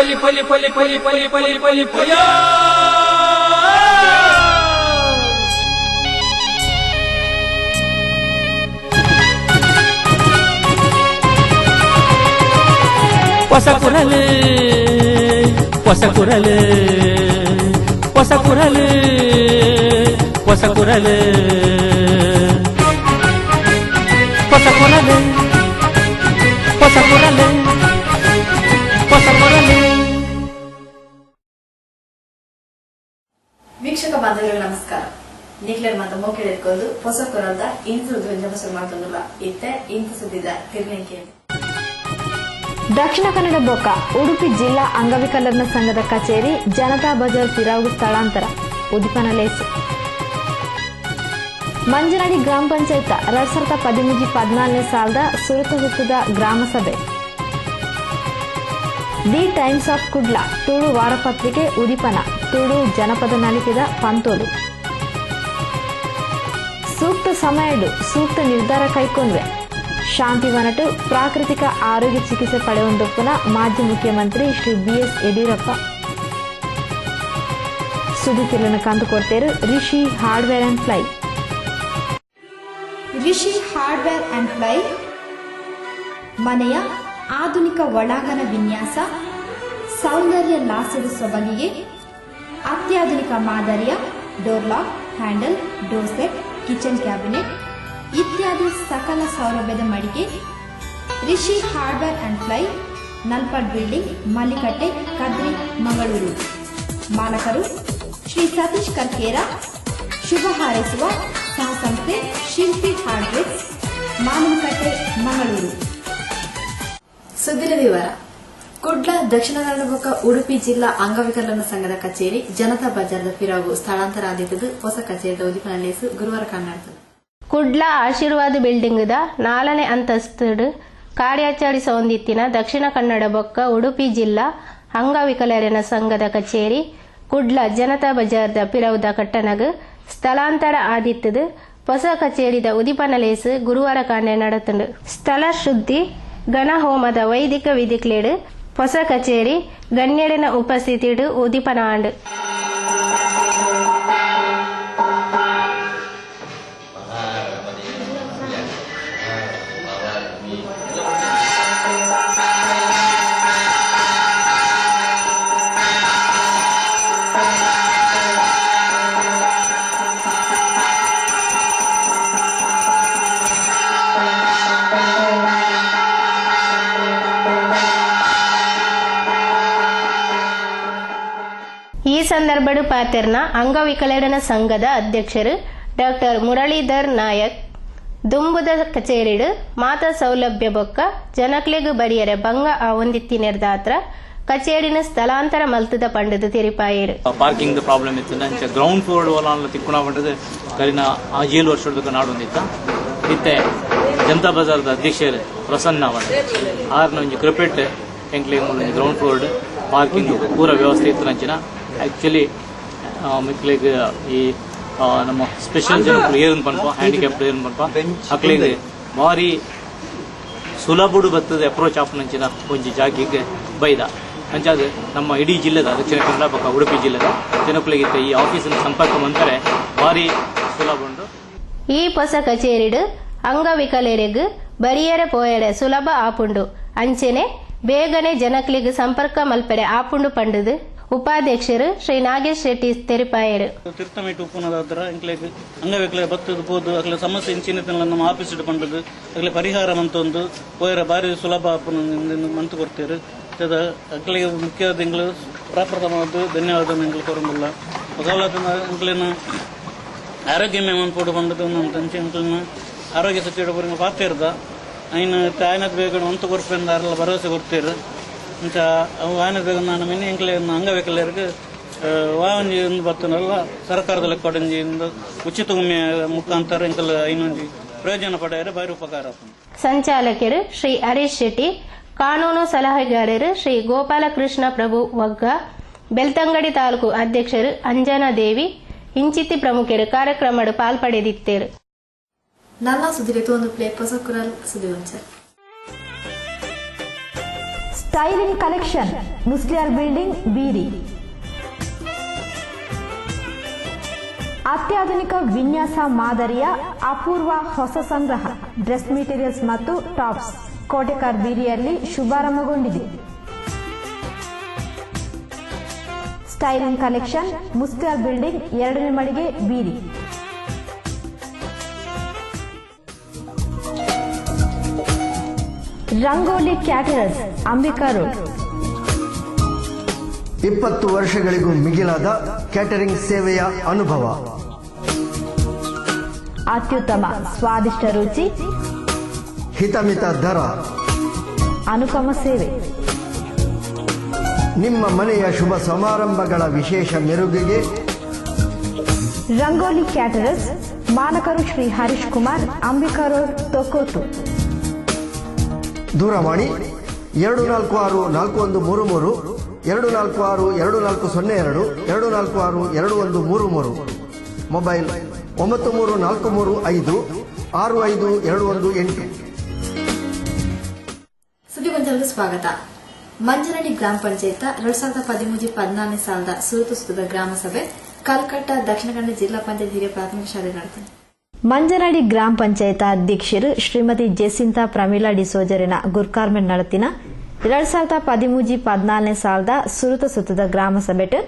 ಪಲಿ ಪಲಿ ಪಲಿ ಪಲಿ ಪಲಿ ಪಲಿ ಪಲಿ ಪಯ ಹೊಸ ಕುರಲು ಹೊಸ ಕುರಲು ಹೊಸ ಕುರಲು ಹೊಸ ಕುರಲು ಹೊಸ ಕುರಲು ಹೊಸ ಕುರಲು ಹೊಸ ಕುರಲು. ವೀಕ್ಷಕ ಬಾಂಧವರಿಗೆ ನಮಸ್ಕಾರ. ನೀಕ್ಲೇರ್ ಮಾತ ಮೋಕೆ ಹಿಡ್ಕೊಂಡು ಹೊಸ ಕುರದ ಇಂತು ಧ್ವಂಜಮಸರು ಮಾಡ್ತಂದಿಲ್ಲ ಇತ್ತೆ ಇಂತು ಸುದ್ದಿದ ತಿರ್ನೆಂಕೆ. ದಕ್ಷಿಣ ಕನ್ನಡ ಬೊಕ್ಕ ಉಡುಪಿ ಜಿಲ್ಲಾ ಅಂಗವಿಕಲರ ಸಂಘದ ಕಚೇರಿ ಜನತಾ ಬಜಾರ್ ತಿರಾವು ಸ್ಥಳಾಂತರ ಉದಿಪನ ಲೇಸು. ಮಂಜನಡಿ ಗ್ರಾಮ ಪಂಚಾಯತ್ 2013-14 ಸಾಲದ ಸುರತ ಹುಟ್ಟದ ಗ್ರಾಮ ಸಭೆ. The Times of Kudla Tulu ವಾರಪತ್ರಿಕೆ ಉದಿಪನ ತುಳು ಜನಪದ ನಲಿಕೆದ ಪಂತೋಡು. ಸೂಕ್ತ ಸಮಯಡು ಸೂಕ್ತ ನಿರ್ಧಾರ ಕೈಕೊಂಡ್ವೆ ಶಾಂತಿವನಟು ಪ್ರಾಕೃತಿಕ ಆರೋಗ್ಯ ಚಿಕಿತ್ಸೆ ಪಡೆಯುವಂದೊಪ್ಪನ ಮಾಜಿ ಮುಖ್ಯಮಂತ್ರಿ ಶ್ರೀ BS ಯಡಿಯೂರಪ್ಪ. ಸುದ್ದಿತಿಲನ್ನು ಕಂಡುಕೊಡ್ತೇರು Rishi hardware and ply. Rishi hardware and ply ಮನೆಯ ಆಧುನಿಕ ಒಳಾಂಗಣ ವಿನ್ಯಾಸ, ಸೌಂದರ್ಯ ಲಾಸದ ಸೊಬಗಿಗೆ ಅತ್ಯಾಧುನಿಕ ಮಾದರಿಯ door lock, handle, door set, kitchen cabinet ಇತ್ಯಾದಿ ಸಕಲ ಸೌಲಭ್ಯದ ಮಳಿಗೆ Rishi hardware and ply, Nalpad building, Mallikatte, Kadri, Mangaluru. ಮಾಲಕರು ಶ್ರೀ ಸತೀಶ್ ಕರ್ಕೇರ. ಶುಭ ಹಾರೈಸುವ ಸಹಸಂಸ್ಥೆ ಶಿಲ್ಪಿ ಹಾರ್ಡ್ವೇರ್, ಮಾಲೂಕಟ್ಟೆ, ಮಂಗಳೂರು. ಸುದ್ದಿನ ವಿವರ. ಕುಡ್ಲ ದಕ್ಷಿಣ ಕನ್ನಡ ಬೊಕ್ಕ ಉಡುಪಿ ಜಿಲ್ಲಾ ಅಂಗವಿಕಲರ ಸಂಘದ ಕಚೇರಿ ಜನತಾ ಬಜಾರ್ದ ಪಿರಾಗು ಸ್ಥಳಾಂತರ ಆದಿದ್ದು ಹೊಸ ಕಚೇರಿದ ಉದಿಪನ ಲೇಸು ಗುರುವಾರ ಕಾಣಾಡ್ತದೆ. ಕುಡ್ಲ ಆಶೀರ್ವಾದ ಬಿಲ್ಡಿಂಗ್ದ 4ನೇ ಅಂತಸ್ತು ಕಾರ್ಯಾಚರಿಸ ಹೊಂದಿತ್ತಿನ ದಕ್ಷಿಣ ಕನ್ನಡ ಬೊಕ್ಕ ಉಡುಪಿ ಜಿಲ್ಲಾ ಅಂಗವಿಕಲರ ಸಂಘದ ಕಚೇರಿ ಕುಡ್ಲ ಜನತಾ ಬಜಾರ್ದ ಪಿರವುದ ಕಟ್ಟಣಗ ಸ್ಥಳಾಂತರ ಆದಿತ್ತದು ಹೊಸ ಕಚೇರಿದ ಉದಿಪನ ಲೇಸು ಗುರುವಾರ ಕಾಣೆ ನಡೆತಂಡು. ಸ್ಥಳ ಶುದ್ಧಿ ಗಣ ಹೋಮದ ವೈದಿಕ ವಿಧಿಕ್ಲೇಡು ಹೊಸ ಕಚೇರಿ ಗಣ್ಯಡಿನ ಉಪಸ್ಥಿತಿಡು ಉದಿಪನ ಆಂಡು. ಈ ಸಂದರ್ಭಡು ಪಾತೆರ್ನ ಅಂಗವಿಕಲರ ಸಂಘದ ಅಧ್ಯಕ್ಷರು ಡಾಕ್ಟರ್ ಮುರಳೀಧರ್ ನಾಯಕ್ ದುಂಬುದ ಕಚೇರಿಡು ಮಾತ ಸೌಲಭ್ಯ ಬೊಕ್ಕ ಜನಕ್ಲೆಗು ಬಡಿಯರೆ ಭಂಗ ಆವೊಂದಿತ್ತಿನೆರ್ದಾತ್ರ ಕಚೇರಿನ ಸ್ಥಳಾಂತರ ಮಲ್ತದ ಪಂಡದು ತಿರಿಪಾಯೇರು. ಪಾರ್ಕಿಂಗ್ ಪ್ರಾಬ್ಲಮ್ ಇತ್ತು. ಗ್ರೌಂಡ್ ಫ್ಲೋರ್ ಒಲ ತಿಕ್ಕುಣ ಪಂಡದು ಕರಿನ 7 ವರ್ಷದ ನಾಡೊಂದಿತ್ತ ಇತ್ತೆ ಜನತಾ ಬಜಾರ್ದ ಅಧ್ಯಕ್ಷರು ಪ್ರಸನ್ನ ಆರ್ನ ಒಂಜಿ ಕ್ರಿಕೆಟ್ ಎಂಕ್ಲೆ ಗ್ರೌಂಡ್ ಫ್ಲೋರ್ ಪಾರ್ಕಿಂಗ್ ಪೂರ ವ್ಯವಸ್ಥೆ ಇತ್ತು ನಂಚಿನ. ಆಕ್ಚುಲಿ ಮಕ್ಕಳಿಗೆ ಈ ನಮ್ಮ ಸ್ಪೆಷಲ್ ಜನರು ಏನ್ ಪನ್ಪ ಹ್ಯಾಂಡಿಕ್ಯಾಪ್ಡ್ ಏನ್ ಪನ್ಪ ಮಕ್ಕಳಿಗೆ ಭಾರಿ ಸುಲಭಡು ಬರ್ತದೆ ಅಪ್ರೋಚ್ ಆಫ್ ನಂಚಿನ ಒಂಜಿ ಜಾಗಿಗೆ ಬೈದ ಅಂಚಾದ ನಮ್ಮ ಇಡೀ ಜಿಲ್ಲೆದ ದಕ್ಷಿಣ ಕನ್ನಡ ಪಕ್ಕ ಉಡುಪಿ ಜಿಲ್ಲೆದ ಜನಕ್ಕಳಿಗೆ ಈ ಆಫೀಸಿನ ಸಂಪರ್ಕ ಮಂತಾರೆ ಭಾರಿ ಸುಲಭ ಉಂಟು. ಈ ಹೊಸ ಕಚೇರಿಡು ಅಂಗವಿಕಲರಿಗೂ ಬರಿಯರೆ ಪೋಯಡೆ ಸುಲಭ ಆಪುಂಡು ಅಂಚೆನೆ ಬೇಗನೆ ಜನಕ್ಲಿಗೆ ಸಂಪರ್ಕ ಮಲ್ಪಡೆ ಆಪುಂಡು ಪಂಡದು ಉಪಾಧ್ಯಕ್ಷರು ಶ್ರೀ ನಾಗೇಶ್ ಶೆಟ್ಟಿ ತೆರಿಪಾಯರು. ತಿರ್ತಮೇಟು ಉಪನದಾದ್ರ ಎಂಕ್ಲೆಗ್ ಅಂಗವಿಕಲ ಬತ್ತದು ಪೋದು ಅಕ್ಲ ಸಮಸ್ಯೆ ಇಂಚಿನ ನಮ್ಮ ಆಫೀಸ್ ಪಂಡದು ಅಕ್ಲೆ ಪರಿಹಾರ ಮಂತೊಂದು ಪೋಯರ ಬಾರಿ ಸುಲಭ ಮಂತು ಕೊಡ್ತೇರು. ಅಕ್ಲಿಗೆ ಮುಖ್ಯ ತಿಂಗಳು ಪ್ರಪ್ರಥಮವಾದ ಧನ್ಯವಾದ ಎಂಕ್ಲು ಕೊರಂಗಿಲ್ಲ ಅಂಕ್ಲಿನ ಆರೋಗ್ಯ ಮೇಮನ್ ಪೋಡು ಪಂಡದು ಅಂಚೆ ಎಂಕ್ಲಿನ ಆರೋಗ್ಯ ಸಚಿವ ಪೂರ್ಣ ಪಾತೇರ್ದ ಐನ ಆಯ್ನದ ಬೇಗ ಮಂತು ಕೊಡ್ಪೇಂದ ಅರೆಲ್ಲ ಭರವಸೆ ಕೊಡ್ತೇರು. ಅಂಚ ಅವು ಆಯ್ನದ ಬೇಗ ನಾನು ಮಿನಿ ಎಂಕ್ಲೆ ಅಂಗವಿಕಲರಿಗೆ ವಾಂಜಿ ಬತ್ತನಲ್ಲ ಸರ್ಕಾರದ ಲೆಕ್ಕೊಡಂಜಿಯಿಂದ ಉಚಿತ ವಿಮೆ ಮುಖಾಂತರ ಎಂಕಲ್ ಐನೊಂಜಿ ಪ್ರಯೋಜನ ಪಡೆಯರೆ ಬಾರಿ ಉಪಕಾರ. ಸಂಚಾಲಕರು ಶ್ರೀ ಹರೀಶ್ ಶೆಟ್ಟಿ, ಕಾನೂನು ಸಲಹೆಗಾರರು ಶ್ರೀ ಗೋಪಾಲಕೃಷ್ಣ ಪ್ರಭು ವಗ್ಗ, ಬೆಳ್ತಂಗಡಿ ತಾಲೂಕು ಅಧ್ಯಕ್ಷರು ಅಂಜನಾ ದೇವಿ, ಇಂಚಿತಿ ಪ್ರಮುಖರು ಕಾರ್ಯಕ್ರಮಡು ಪಾಲ್ಪಡೆದಿತ್ತೇರು. ನನ್ನ ಸುದ್ದಿಗೆ ಒಂದು ಪ್ಲೇ ಹೊಸ ಕುರಲ್ ಸುದ್ದಿ ಸ್ಟೈಲಿಂಗ್ ಕಲೆಕ್ಷನ್ ಮುಸ್ಲಿಯಾರ್ ಬಿಲ್ಡಿಂಗ್ ಬೀರಿ. ಅತ್ಯಾಧುನಿಕ ವಿನ್ಯಾಸ ಮಾದರಿಯ ಅಪೂರ್ವ ಹೊಸ ಸಂಗ್ರಹ ಡ್ರೆಸ್ ಮೆಟೀರಿಯಲ್ಸ್ ಮತ್ತು ಟಾಪ್ಸ್ ಕೋಟೆಕಾರ್ ಬೀರಿಯಲ್ಲಿ ಶುಭಾರಂಭಗೊಂಡಿದೆ. ಸ್ಟೈಲಿಂಗ್ ಕಲೆಕ್ಷನ್ ಮುಸ್ಲಿಯಾರ್ ಬಿಲ್ಡಿಂಗ್ 2ನೇ ಮಳಿಗೆ ಬೀರಿ. Rangoli caterers Ambika road. 20 ವರ್ಷಗಳಿಗೂ ಮಿಗಿಲಾದ ಕ್ಯಾಟರಿಂಗ್ ಸೇವೆಯ ಅನುಭವ. ಅತ್ಯುತ್ತಮ ಸ್ವಾದಿಷ್ಟ ರುಚಿ, ಹಿತಮಿತ ದರ, ಅನುಪಮ ಸೇವೆ. ನಿಮ್ಮ ಮನೆಯ ಶುಭ ಸಮಾರಂಭಗಳ ವಿಶೇಷ ಮೆರುಗಿಗೆ ರಂಗೋಲಿ ಕ್ಯಾಟರರ್ಸ್, ಮಾಲಕರು ಶ್ರೀ ಹರೀಶ್ ಕುಮಾರ್, ಅಂಬಿಕಾ ರೋಡ್, ತೊಕ್ಕೋಟು. ದೂರವಾಣಿ 2464133, 2462402, 2462133. ಮೊಬೈಲ್ 934335 6521. ಸುದ್ದಿಗೊಂಚಲಕ್ಕೆ ಸ್ವಾಗತ. ಮಂಜನಹಳ್ಳಿ ಗ್ರಾಮ ಪಂಚಾಯತ್ 2013-14 ಸಾಲದ ಸುತ್ತದ ಗ್ರಾಮ ಸಭೆ ಕಲ್ಕಟ್ಟ ದಕ್ಷಿಣ ಕನ್ನಡ ಜಿಲ್ಲಾ ಪಂಚಾಯತ್ ಹಿರಿಯ ಪ್ರಾಥಮಿಕ ಶಾಲೆ ನಡೆಯಿತು. ಮಂಜನಹಳ್ಳಿ ಗ್ರಾಮ ಪಂಚಾಯತ್ ಅಧ್ಯಕ್ಷರು ಶ್ರೀಮತಿ ಜೆಸಿಂತಾ ಪ್ರಮೀಲಾ ಡಿಸೋಜರಿನ ಗುರ್ಕಾರ್ಮೆಂಟ್ ನಡತಿನ 2013-14 ಸಾಲದ ಸುತ್ತದ ಗ್ರಾಮ ಸಭೆಟ್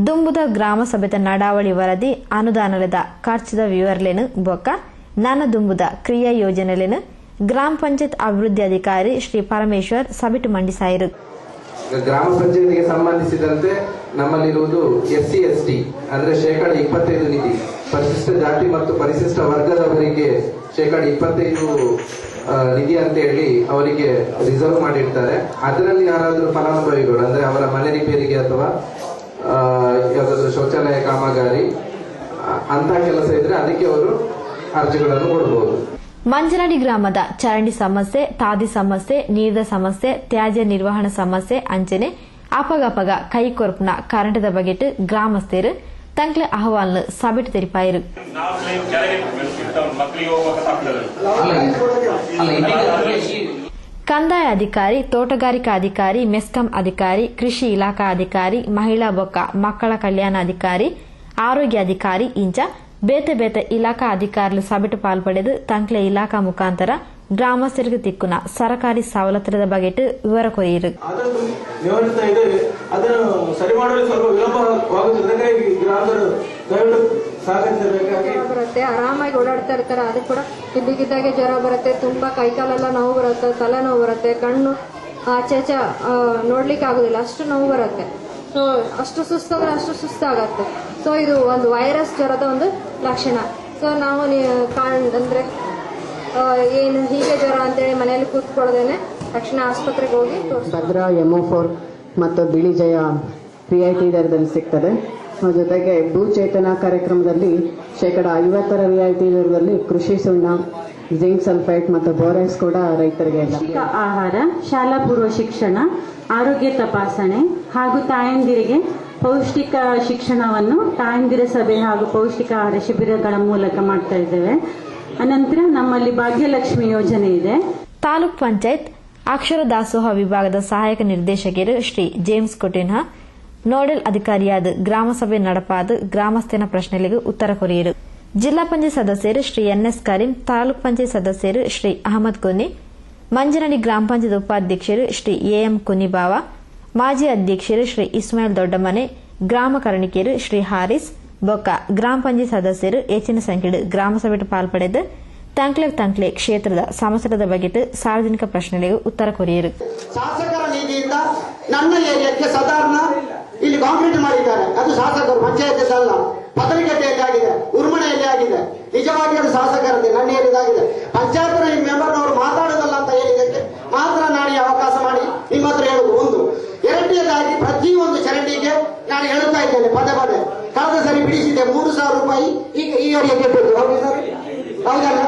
ದುಂಬುದ ಗ್ರಾಮ ಸಭೆತ ನಡಾವಳಿ ವರದಿ ಅನುದಾನದ ಖರ್ಚದ ವಿವರಲೇನು ಬೊಕ್ಕ ನನ್ನ ದುಂಬುದ ಕ್ರಿಯಾ ಯೋಜನೆಲೇನು ಗ್ರಾಮ ಪಂಚಾಯತ್ ಅಭಿವೃದ್ಧಿ ಅಧಿಕಾರಿ ಶ್ರೀ ಪರಮೇಶ್ವರ್ ಸಭೆಟ್ ಮಂಡಿಸಾಯಿರು. ಗ್ರಾಮ ಪಂಚಾಯತ್ಗೆ ಸಂಬಂಧಿಸಿದಂತೆ ನಮ್ಮಲ್ಲಿರುವುದು SC ST ಅಂದ್ರೆ 25% ನಿಧಿ, ಪರಿಶಿಷ್ಟ ಜಾತಿ ಮತ್ತು ಪರಿಶಿಷ್ಟ ವರ್ಗದವರಿಗೆ 25% ನಿಧಿ ಅಂತ ಹೇಳಿ ಅವರಿಗೆ ರಿಸರ್ವ್ ಮಾಡಿರ್ತಾರೆ. ಅದರಲ್ಲಿ ಯಾರಾದರೂ ಫಲಾನುಭವಿಗಳು ಅಂದ್ರೆ ಅವರ ಮನೆ ರಿಪೇರಿಗೆ ಅಥವಾ ಯಾವುದಾದ್ರೂ ಶೌಚಾಲಯ ಕಾಮಗಾರಿ ಅಂತ ಕೆಲಸ ಇದ್ರೆ ಅದಕ್ಕೆ ಅವರು ಅರ್ಜಿಗಳನ್ನು ಕೊಡಬಹುದು. ಮಂಜನಹಳ್ಳಿ ಗ್ರಾಮದ ಚರಂಡಿ ಸಮಸ್ಯೆ, ತಾದಿ ಸಮಸ್ಯೆ, ನೀರಿನ ಸಮಸ್ಯೆ, ತ್ಯಾಜ್ಯ ನಿರ್ವಹಣಾ ಸಮಸ್ಯೆ ಅಂಚನೆ ಅಪಗಪಗ ಕೈಕೊರ್ಪುನ ಕರೆಂಟದ ಬಗೆಟ್ ಗ್ರಾಮಸ್ಥರು ತಂಕ್ಲೆ ಅಹವಾಲ್ನ ಸಭೆಟ್ ತೆರಿಪಾಯಿರು. ಕಂದಾಯ ಅಧಿಕಾರಿ, ತೋಟಗಾರಿಕಾ ಅಧಿಕಾರಿ, ಮೆಸ್ಕಾಂ ಅಧಿಕಾರಿ, ಕೃಷಿ ಇಲಾಖಾ ಅಧಿಕಾರಿ, ಮಹಿಳಾ ಬೊಕ್ಕ ಮಕ್ಕಳ ಕಲ್ಯಾಣ ಅಧಿಕಾರಿ, ಆರೋಗ್ಯ ಅಧಿಕಾರಿ ಇಂಚ ಬೇತೆ ಬೇತೆ ಇಲಾಖಾ ಅಧಿಕಾರಿಗಳು ಸಭೆಟ್ ಪಾಲ್ಪಡೆದು ತಂಕ್ಲೆ ಇಲಾಖಾ ಮುಖಾಂತರ ಗ್ರಾಮಸ್ಥರಿಗೆ ತಿಕ್ಕುನ ಸರ್ಕಾರಿ ಸವಲತ್ತುಗಳ ಬಗೆಟ್ ವಿವರ ಕೊರಿಯಿರು. ಅದನ್ನು ಸರಿ ಮಾಡಲು ಸ್ವಲ್ಪ ವಿಳಂಬವಾಗುತ್ತದೆ. ಬರುತ್ತೆ, ಆರಾಮಾಗಿ ಓಡಾಡ್ತಾ ಇರ್ತಾರೆ. ಅದು ಕೂಡ ಇದ್ದಕ್ಕಿದ್ದಾಗೆ ಜ್ವರ ಬರುತ್ತೆ, ತುಂಬಾ ಕೈಕಾಲೆಲ್ಲ ನೋವು ಬರುತ್ತೆ, ತಲೆನೋವು ಬರುತ್ತೆ, ಕಣ್ಣು ಆಚೆ ನೋಡ್ಲಿಕ್ಕೆ ಆಗುದಿಲ್ಲ, ಅಷ್ಟು ನೋವು ಬರುತ್ತೆ. ಸೊ ಅಷ್ಟು ಸುಸ್ತಾದ್ರೆ ಅಷ್ಟು ಸುಸ್ತಾಗತ್ತೆ. ಸೊ ಇದು ಒಂದು ವೈರಸ್ ಜ್ವರದ ಒಂದು ಲಕ್ಷಣ. ಸೊ ನಾವು ಅಂದ್ರೆ ಏನು ಹೀಗೆ ಜ್ವರ ಅಂತೇಳಿ ಮನೆಯಲ್ಲಿ ಕೂತ್ಕೊಳ್ಳೋದೇನೆ ತಕ್ಷಣ ಆಸ್ಪತ್ರೆಗೆ ಹೋಗಿ ಭದ್ರಾ MO4 ಮತ್ತು ಬಿಳಿ ಜಯ ರಿಯಾಯಿತಿ ದರದಲ್ಲಿ ಸಿಗ್ತದೆ. ಜೊತೆಗೆ ಭೂಚೇತನ ಕಾರ್ಯಕ್ರಮದಲ್ಲಿ 50% ರಿಯಾಯಿತಿ ದರದಲ್ಲಿ ಕೃಷಿ ಸುಣ್ಣ, ಜಿಂಕ್ ಸಲ್ಫೈಟ್ ಮತ್ತು ಬೋರೆಕ್ಸ್ ಕೂಡ ರೈತರಿಗೆ ಆಹಾರ, ಶಾಲಾ ಪೂರ್ವ ಶಿಕ್ಷಣ, ಆರೋಗ್ಯ ತಪಾಸಣೆ ಹಾಗೂ ತಾಯಂದಿರಿಗೆ ಪೌಷ್ಟಿಕ ಶಿಕ್ಷಣವನ್ನು ತಾಯಂದಿರ ಸಭೆ ಹಾಗೂ ಪೌಷ್ಟಿಕ ಆಹಾರ ಶಿಬಿರಗಳ ಮೂಲಕ ಮಾಡ್ತಾ ಇದ್ದೇವೆ. ಅನಂತರ ನಮ್ಮಲ್ಲಿ ಭಾಗ್ಯಲಕ್ಷ್ಮಿ ಯೋಜನೆ ಇದೆ. ತಾಲೂಕ್ ಪಂಚಾಯತ್ ಅಕ್ಷರ ದಾಸೋಹ ವಿಭಾಗದ ಸಹಾಯಕ ನಿರ್ದೇಶಕರು ಶ್ರೀ ಜೇಮ್ಸ್ ಕೊಟಿನ್ಹಾ ನೋಡಲ್ ಅಧಿಕಾರಿಯಾದ ಗ್ರಾಮ ಸಭೆ ನಡಪಾದ ಗ್ರಾಮಸ್ಥನ ಪ್ರಶ್ನೆಗಳಿಗೆ ಉತ್ತರ ಕೊರಿಯರು. ಜಿಲ್ಲಾ ಪಂಚಾಯತ್ ಸದಸ್ಯರು ಶ್ರೀ NS ಕರೀಂ, ತಾಲೂಕ್ ಪಂಚಾಯತ್ ಸದಸ್ಯರು ಶ್ರೀ ಅಹಮದ್ ಕೊನಿ, ಮಂಜನಹಳ್ಳಿ ಗ್ರಾಮ ಪಂಚಾಯತ್ ಉಪಾಧ್ಯಕ್ಷರು ಶ್ರೀ AM ಕುನಿಬಾವ, ಮಾಜಿ ಅಧ್ಯಕ್ಷರು ಶ್ರೀ ಇಸ್ಮಾಯಿಲ್ ದೊಡ್ಡಮನೆ, ಗ್ರಾಮ ಕರಣಿಕೆಯರು ಶ್ರೀ ಹಾರಿಸ್ ಬೊಕ್ಕ ಗ್ರಾಮ ಪಂಚಾಯತ್ ಸದಸ್ಯರು ಹೆಚ್ಚಿನ ಸಂಖ್ಯೆಯಲ್ಲಿ ಗ್ರಾಮ ಸಭೆಗೆ ಪಾಲ್ಪಡೆದು ತಂಕ್ಲೆ ಕ್ಷೇತ್ರದ ಸಮಸ್ಯೆಗಳ ಬಗ್ಗೆ ಸಾರ್ವಜನಿಕ ಪ್ರಶ್ನೆಗಳಿಗೆ ಉತ್ತರ ಕೊರಿಯರು. ಶಾಸಕರ ನಿಧಿಯಿಂದ ನನ್ನ ಏರಿಯಾಕ್ಕೆ ಸಾಧಾರಣ ಇಲ್ಲಿ ಕಾಂಕ್ರೀಟ್ ಮಾಡಿದ್ದಾರೆ. ಅದು ಶಾಸಕರು, ಪಂಚಾಯತ್ ಅಲ್ಲ. ಪದರಿಕಟ್ಟೆಯಲ್ಲಿ ಆಗಿದೆ, ಉರ್ಮಣೆಯಲ್ಲಿ ಆಗಿದೆ. ನಿಜವಾಗಿ ಅದು ಶಾಸಕರದ್ದು, ನನ್ನ ಏರಿಯಾಗಿದೆ. ಪಂಚಾಯತ್ ಮೆಂಬರ್ನವರು ಮಾತಾಡೋದಲ್ಲ ಅಂತ ಹೇಳಿದ್ದಕ್ಕೆ ಮಾತ್ರ ನಾನು ಅವಕಾಶ ಮಾಡಿ ನಿಮ್ಮ ಹತ್ರ ಹೇಳುದು. ಒಂದು ಎರಡನೇದಾಗಿ ಪ್ರತಿಯೊಂದು ಚರಂಡಿಗೆ ನಾನು ಹೇಳುತ್ತಾ ಇದ್ದೇನೆ ಪದೇ ಪದೇ. ಕಳೆದ ಸರಿ ಬಿಡಿಸಿದೆ 3,000 ರೂಪಾಯಿ ಈಗ ಈ ಏರಿಯಾಗೆ ಬೇಕು. ಹೌದಲ್ಲ?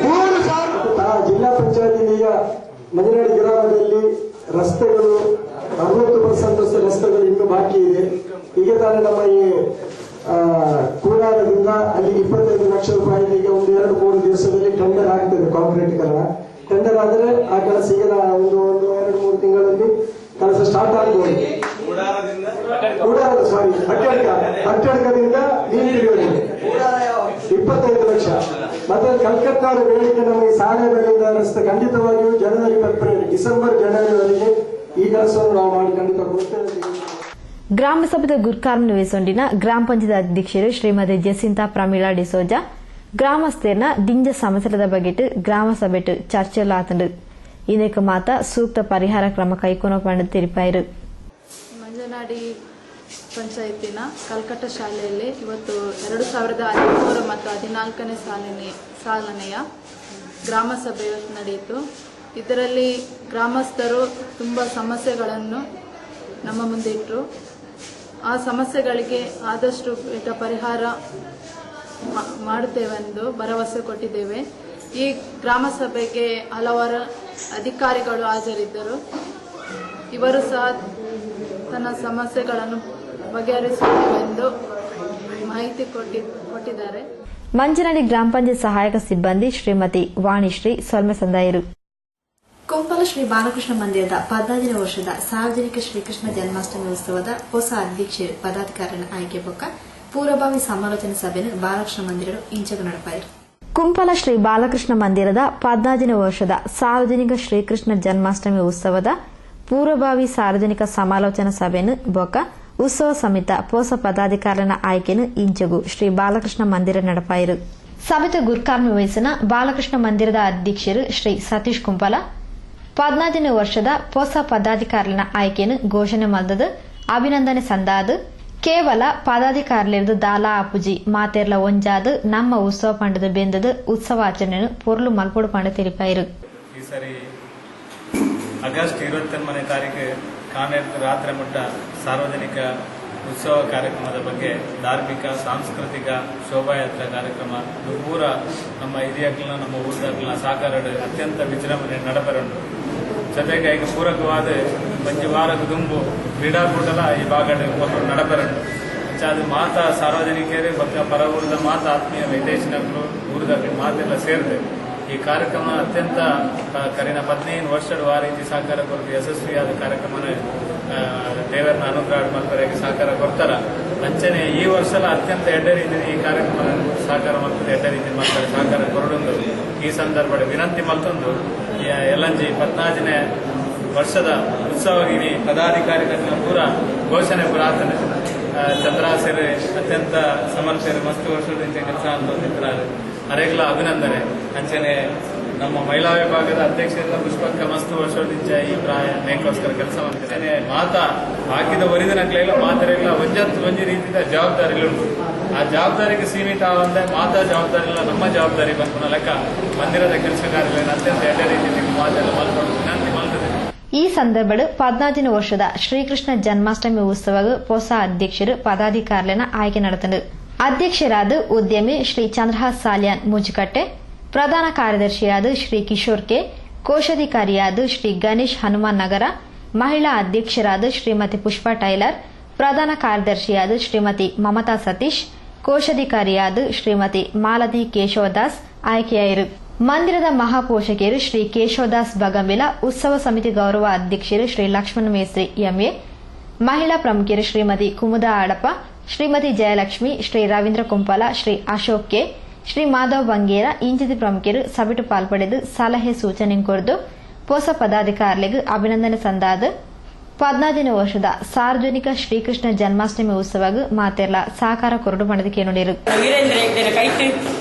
3,000. ಜಿಲ್ಲಾ ಪಂಚಾಯತ್ ಈಗ ಮಂಜನಹಳ್ಳಿ ಗ್ರಾಮದಲ್ಲಿ ರಸ್ತೆಗಳು 60% ರಸ್ತೆಗಳು ಇನ್ನೂ ಬಾಕಿ ಇದೆ. ಈಗ ತಾನೇ ನಮ್ಮ ಈ ಕೋಲಾರದಿಂದ ಅಲ್ಲಿ 25 ಲಕ್ಷ ರೂಪಾಯಿ ಈಗ ಒಂದು 2-3 ದಿವಸದಲ್ಲಿ ಟೆಂಡರ್ ಆಗ್ತದೆ. ಕಾಂಕ್ರೀಟ್ ಟೆಂಡರ್ ಆದರೆ ಆ ಕೆಲಸ ಈಗ ಒಂದು 2-3 ತಿಂಗಳಲ್ಲಿ ಅದು ಸ್ಟಾರ್ಟ್ ಆಗ್ಬೋದು. ಅಟ್ಟಡ್ಕದಿಂದ ನೀರಿಳಿವರಿಗೆ 25 ಲಕ್ಷ. ಮತ್ತೆ ಕಲ್ಕತ್ತಾದ ಬೇಡಿಕೆ ನಮಗೆ ಸಾಗರ ಬೆಳೆದ ರಸ್ತೆ ಖಂಡಿತವಾಗಿಯೂ ಡಿಸೆಂಬರ್ ಜನವರಿವರೆಗೆ ಈ ಕೆಲಸವನ್ನು ನಾವು ಮಾಡಿ ಖಂಡಿತ ಕೊಡ್ತೇವೆ. ಗ್ರಾಮ ಸಭೆದ ಗುರ್ಕಾರ್ನ ವೇಸೊಂಡಿನ ಗ್ರಾಮ ಪಂಚಾಯತ್ ಅಧ್ಯಕ್ಷರು ಶ್ರೀಮತಿ ಜಸಿಂತಾ ಪ್ರಮೀಳಾ ಡಿಸೋಜಾ ಗ್ರಾಮಸ್ಥರನ್ನ ದಿಂಜ ಸಮಸ್ಯೆದ ಬಗೆಟ್ ಗ್ರಾಮ ಸಭೆಟ್ ಚರ್ಚೆಲಾತಂಡು ಇದಕ್ಕೆ ಮಾತ ಸೂಕ್ತ ಪರಿಹಾರ ಕ್ರಮ ಕೈಗೊಳ್ಳಲು ತಿಳಿಪಾಯಿರು. ಮಂಜನಾಡಿ ಪಂಚಾಯತಿನ ಕಲ್ಕಟ್ಟ ಶಾಲೆಯಲ್ಲಿ ಇವತ್ತು 2013 ಮತ್ತು 14ನೇ ಸಾಲನೆಯ ಗ್ರಾಮ ಸಭೆ ನಡೆಯಿತು. ಇದರಲ್ಲಿ ಗ್ರಾಮಸ್ಥರು ತುಂಬ ಸಮಸ್ಯೆಗಳನ್ನು ನಮ್ಮ ಮುಂದೆ ಇಟ್ಟರು. ಆ ಸಮಸ್ಯೆಗಳಿಗೆ ಆದಷ್ಟು ಬೇಗ ಪರಿಹಾರ ಮಾಡುತ್ತೇವೆಂದು ಭರವಸೆ ಕೊಟ್ಟಿದ್ದೇವೆ. ಈ ಗ್ರಾಮ ಸಭೆಗೆ ಹಲವಾರು ಅಧಿಕಾರಿಗಳು ಹಾಜರಿದ್ದರು. ಇವರು ಸಹ ತನ್ನ ಸಮಸ್ಯೆಗಳನ್ನು ಬಗೆಹರಿಸುವುದೆಂದು ಮಾಹಿತಿ ಕೊಟ್ಟಿದ್ದಾರೆ. ಮಂಜನಾಡಿ ಗ್ರಾಮ ಪಂಚಾಯತ್ ಸಹಾಯಕ ಸಿಬ್ಬಂದಿ ಶ್ರೀಮತಿ ವಾಣಿಶ್ರೀ ಸೊಲ್ಮೆ ಸಂದಾಯರು. ಕುಂಪಲ ಶ್ರೀ ಬಾಲಕೃಷ್ಣ ಮಂದಿರದ 15ನೇ ವರ್ಷದ ಸಾರ್ವಜನಿಕ ಶ್ರೀಕೃಷ್ಣ ಜನ್ಮಾಷ್ಟಮಿ ಉತ್ಸವದ ಹೊಸ ಅಧ್ಯಕ್ಷರು ಪದಾಧಿಕಾರಿಗಳ ಆಯ್ಕೆ ಬೊಕ್ಕ ಪೂರ್ವಭಾವಿ ಸಮಾಲೋಚನಾ ಸಭೆಯನ್ನು ಬಾಲಕೃಷ್ಣ ಮಂದಿರರು ಇಂಚೆಗೆ ನಡೆಪಾಯಿರು. ಕುಂಪಲ ಶ್ರೀ ಬಾಲಕೃಷ್ಣ ಮಂದಿರದ 15ನೇ ವರ್ಷದ ಸಾರ್ವಜನಿಕ ಶ್ರೀಕೃಷ್ಣ ಜನ್ಮಾಷ್ಟಮಿ ಉತ್ಸವದ ಪೂರ್ವಭಾವಿ ಸಾರ್ವಜನಿಕ ಸಮಾಲೋಚನಾ ಸಭೆಯನ್ನು ಬೊಕ್ಕ ಉತ್ಸವ ಸಮಿತ ಹೊಸ ಪದಾಧಿಕಾರಿಗಳ ಆಯ್ಕೆಯನ್ನು ಇಂಚೆಗೂ ಶ್ರೀ ಬಾಲಕೃಷ್ಣ ಮಂದಿರ ನಡೆಪಾಯಿರು. ಸಮಿತಿ ಗುರ್ಕಾರ್ಮಿ ವಹಿಸಿನ ಬಾಲಕೃಷ್ಣ ಮಂದಿರದ ಅಧ್ಯಕ್ಷರು ಶ್ರೀ ಸತೀಶ್ ಕುಂಪಲ 15ನೇ ವರ್ಷದ ಹೊಸ ಪದಾಧಿಕಾರಿಗಳ ಆಯ್ಕೆಯನ್ನು ಘೋಷಣೆ ಮಾಡಿದ ಅಭಿನಂದನೆ ಸಂದಾದ ಕೇವಲ ಪದಾಧಿಕಾರಿಲಿருந்து ದಾಲಾ ಅಪುಜಿ ಮಾತೆರ್ಲ ಒಂಜಾದ ನಮ್ಮ ಉತ್ಸವ ಪಂಡದ ಬೆಂದದ ಉತ್ಸವ ಆಚರಣೆಯನ್ನು ಪೊರ್ಲು ಮಲ್ಪಡು ಪಂಡ ತಿಳಿಪಾಯಿರು. ಈ ಸರಿ ಆಗಸ್ಟ್ 28ನೇ ತಾರೀಕು ಕಾನೇರ್ದು ರಾತ್ರಿ ಮಟ್ಟ ಸಾರ್ವಜನಿಕ ಉತ್ಸವ ಕಾರ್ಯಕ್ರಮದ ಬಗ್ಗೆ ಧಾರ್ಮಿಕ ಸಾಂಸ್ಕೃತಿಕ ಶೋಭಾಯಾತ್ರೆ ಕಾರ್ಯಕ್ರಮ ಪೂರ ನಮ್ಮ ಹಿರಿಯಕ್ಕಳನ್ನ ನಮ್ಮ ಊರದಕ್ಕಳನ್ನ ಸಾಕಾರಡು ಅತ್ಯಂತ ವಿಜೃಂಭಣೆ ನಡೆಬರಂಡು. ಜೊತೆಗೆ ಈಗ ಪೂರಕವಾದ ಒಂದು ವಾರದ ದುಂಬು ಕ್ರೀಡಾಕೂಟಲ ಈ ಭಾಗದ ನಡೆಬರಂಡು. ಅದು ಮಾತ ಸಾರ್ವಜನಿಕರೇ ಬಕ್ಕ ಪರ ಊರದ ಮಾತ ಆತ್ಮೀಯ ವಿದೇಶಿನಗಳು ಊರದಾಗ ಮಾತೆಲ್ಲ ಸೇರಿದೆ. ಈ ಕಾರ್ಯಕ್ರಮ ಅತ್ಯಂತ ಕರಿನ 15 ವರ್ಷದ ವಾರೀತಿ ಸಾಕಾರ ಕೊರತೆ ಯಶಸ್ವಿಯಾದ ಕಾರ್ಯಕ್ರಮನ ದೇವರನ್ನ ಅನುಗ್ರಹ ಮಾಡ್ತಾರೆ ಸಾಕಾರ ಕೊಡ್ತಾರ. ಅಂಚನೆ ಈ ವರ್ಷಲ ಅತ್ಯಂತ ಎಡ್ಡ ರೀತಿ ಈ ಕಾರ್ಯಕ್ರಮ ಸಾಕಾರ ಮಾಡ್ತದೆ ಎಡ್ಡ ರೀತಿ ಮಾಡ್ತಾರೆ ಸಾಕಾರ ಕೊರಡೊಂದು ಈ ಸಂದರ್ಭದ ವಿನಂತಿ ಮತ್ತೊಂದು ಎಲ್ಲಂಜಿ 14ನೇ ವರ್ಷದ ಉತ್ಸವಗಿರಿ ಪದಾಧಿಕಾರಿಗಳನ್ನ ಪೂರ ಘೋಷಣೆ ಪೂರ ಆತನೆ ಚಂದ್ರಾಸೆರೆ ಅತ್ಯಂತ ಸಮರ್ಥರು ಮಸ್ತ್ ವರ್ಷದಿಂದ ಕೆಲಸ ಅಂತಂದಿದ್ದಾರೆ. ಅರೆಗ್ಲ ಅಭಿನಂದನೆ. ಅಂಚನೆ ನಮ್ಮ ಮಹಿಳಾ ವಿಭಾಗದ ಅಧ್ಯಕ್ಷರಿಂದ ಪುಷ್ಪಕ್ಕ ಮಸ್ತ್ ವರ್ಷದಿಂದ ಈ ಪ್ರಾಯ ನೇಕೋಸ್ಕರ ಕೆಲಸ ಮಾಡ್ತಿದ್ದೇನೆ. ಮಾತಾ ಹಾಕಿದ ಒರಿದಿನಕ್ಲೆಲ್ಲ ಮಾತರೆಲ್ಲ ಒಂಜಿ ರೀತಿಯ ಜವಾಬ್ದಾರಿಗಳುಂಟು. ಆ ಜವಾಬ್ದಾರಿಗೆ ಸೀಮಿತ ಆವಂದೆ ಮಾತಾ ಜವಾಬ್ದಾರಿ ಇಲ್ಲ ನಮ್ಮ ಜವಾಬ್ದಾರಿ ಬಂದ ಲೆಕ್ಕ ಮಂದಿರದ ಕೆಲಸ ಕಾರ್ಯಗಳನ್ನು ಅತ್ಯಂತ ಎಡ್ಡ ರೀತಿಯಲ್ಲಿ ಮಾತೆಲ್ಲ ಮಲ್ಕೊಂಡು ವಿನಂತಿ ಮಾಡ್ತದೆ. ಈ ಸಂದರ್ಭದ 15ನೇ ವರ್ಷದ ಶ್ರೀಕೃಷ್ಣ ಜನ್ಮಾಷ್ಟಮಿ ಉತ್ಸವದ ಹೊಸ ಅಧ್ಯಕ್ಷರು ಪದಾಧಿಕಾರಿಗಳನ್ನ ಆಯ್ಕೆ ನಡೆತಂಡು. ಅಧ್ಯಕ್ಷರಾದ ಉದ್ಯಮಿ ಶ್ರೀ ಚಂದ್ರಹಾಸ್ ಸಾಲ್ಯಾನ್ ಮುಜುಕಟ್ಟೆ, ಪ್ರಧಾನ ಕಾರ್ಯದರ್ಶಿಯಾದ ಶ್ರೀ ಕಿಶೋರ್ ಕೆ, ಕೋಶಾಧಿಕಾರಿಯಾದ ಶ್ರೀ ಗಣೇಶ್ ಹನುಮಾನ್ ನಗರ, ಮಹಿಳಾ ಅಧ್ಯಕ್ಷರಾದ ಶ್ರೀಮತಿ ಪುಷ್ಪಾ ಟೈಲರ್, ಪ್ರಧಾನ ಕಾರ್ಯದರ್ಶಿಯಾದ ಶ್ರೀಮತಿ ಮಮತಾ ಸತೀಶ್, ಕೋಶಾಧಿಕಾರಿಯಾದ ಶ್ರೀಮತಿ ಮಾಲತಿ ಕೇಶವದಾಸ್ ಆಯ್ಕೆಯಾಯಿರು. ಮಂದಿರದ ಮಹಾಪೋಷಕಿಯರು ಶ್ರೀ ಕೇಶವದಾಸ್ ಬಗಂಬಿಲ, ಉತ್ಸವ ಸಮಿತಿ ಗೌರವ ಅಧ್ಯಕ್ಷರು ಶ್ರೀ ಲಕ್ಷ್ಮಣ ಮೇಸ್ತ್ರಿ ಎಂಎ, ಮಹಿಳಾ ಪ್ರಮುಖರು ಶ್ರೀಮತಿ ಕುಮುದಾ ಆಡಪ್ಪ, ಶ್ರೀಮತಿ ಜಯಲಕ್ಷ್ಮಿ, ಶ್ರೀ ರವೀಂದ್ರ ಕುಂಪಲ, ಶ್ರೀ ಅಶೋಕ್ ಕೆ, ಶ್ರೀ ಮಾಧವ್ ಬಂಗೇರ ಇಂಚಿತಿ ಪ್ರಮುಖರು ಸಭೆಟು ಪಾಲ್ಪಡೆದು ಸಲಹೆ ಸೂಚನೆ ಕೊರದು ಹೊಸ ಪದಾಧಿಕಾರಿಗಳಿಗೆ ಅಭಿನಂದನೆ ಸಂದಾದ 14ನೇ ವರ್ಷದ ಸಾರ್ವಜನಿಕ ಶ್ರೀಕೃಷ್ಣ ಜನ್ಮಾಷ್ಟಮಿ ಉತ್ಸವಗೂ ಮಾತೆರ್ಲ ಸಹಕಾರ ಕೊರಡು ಪಡೆದಕ್ಕೆ ನುಡಿರು. ವೀರೇಂದ್ರ ಹೆಗ್ಡೆನ ಕೈಟ್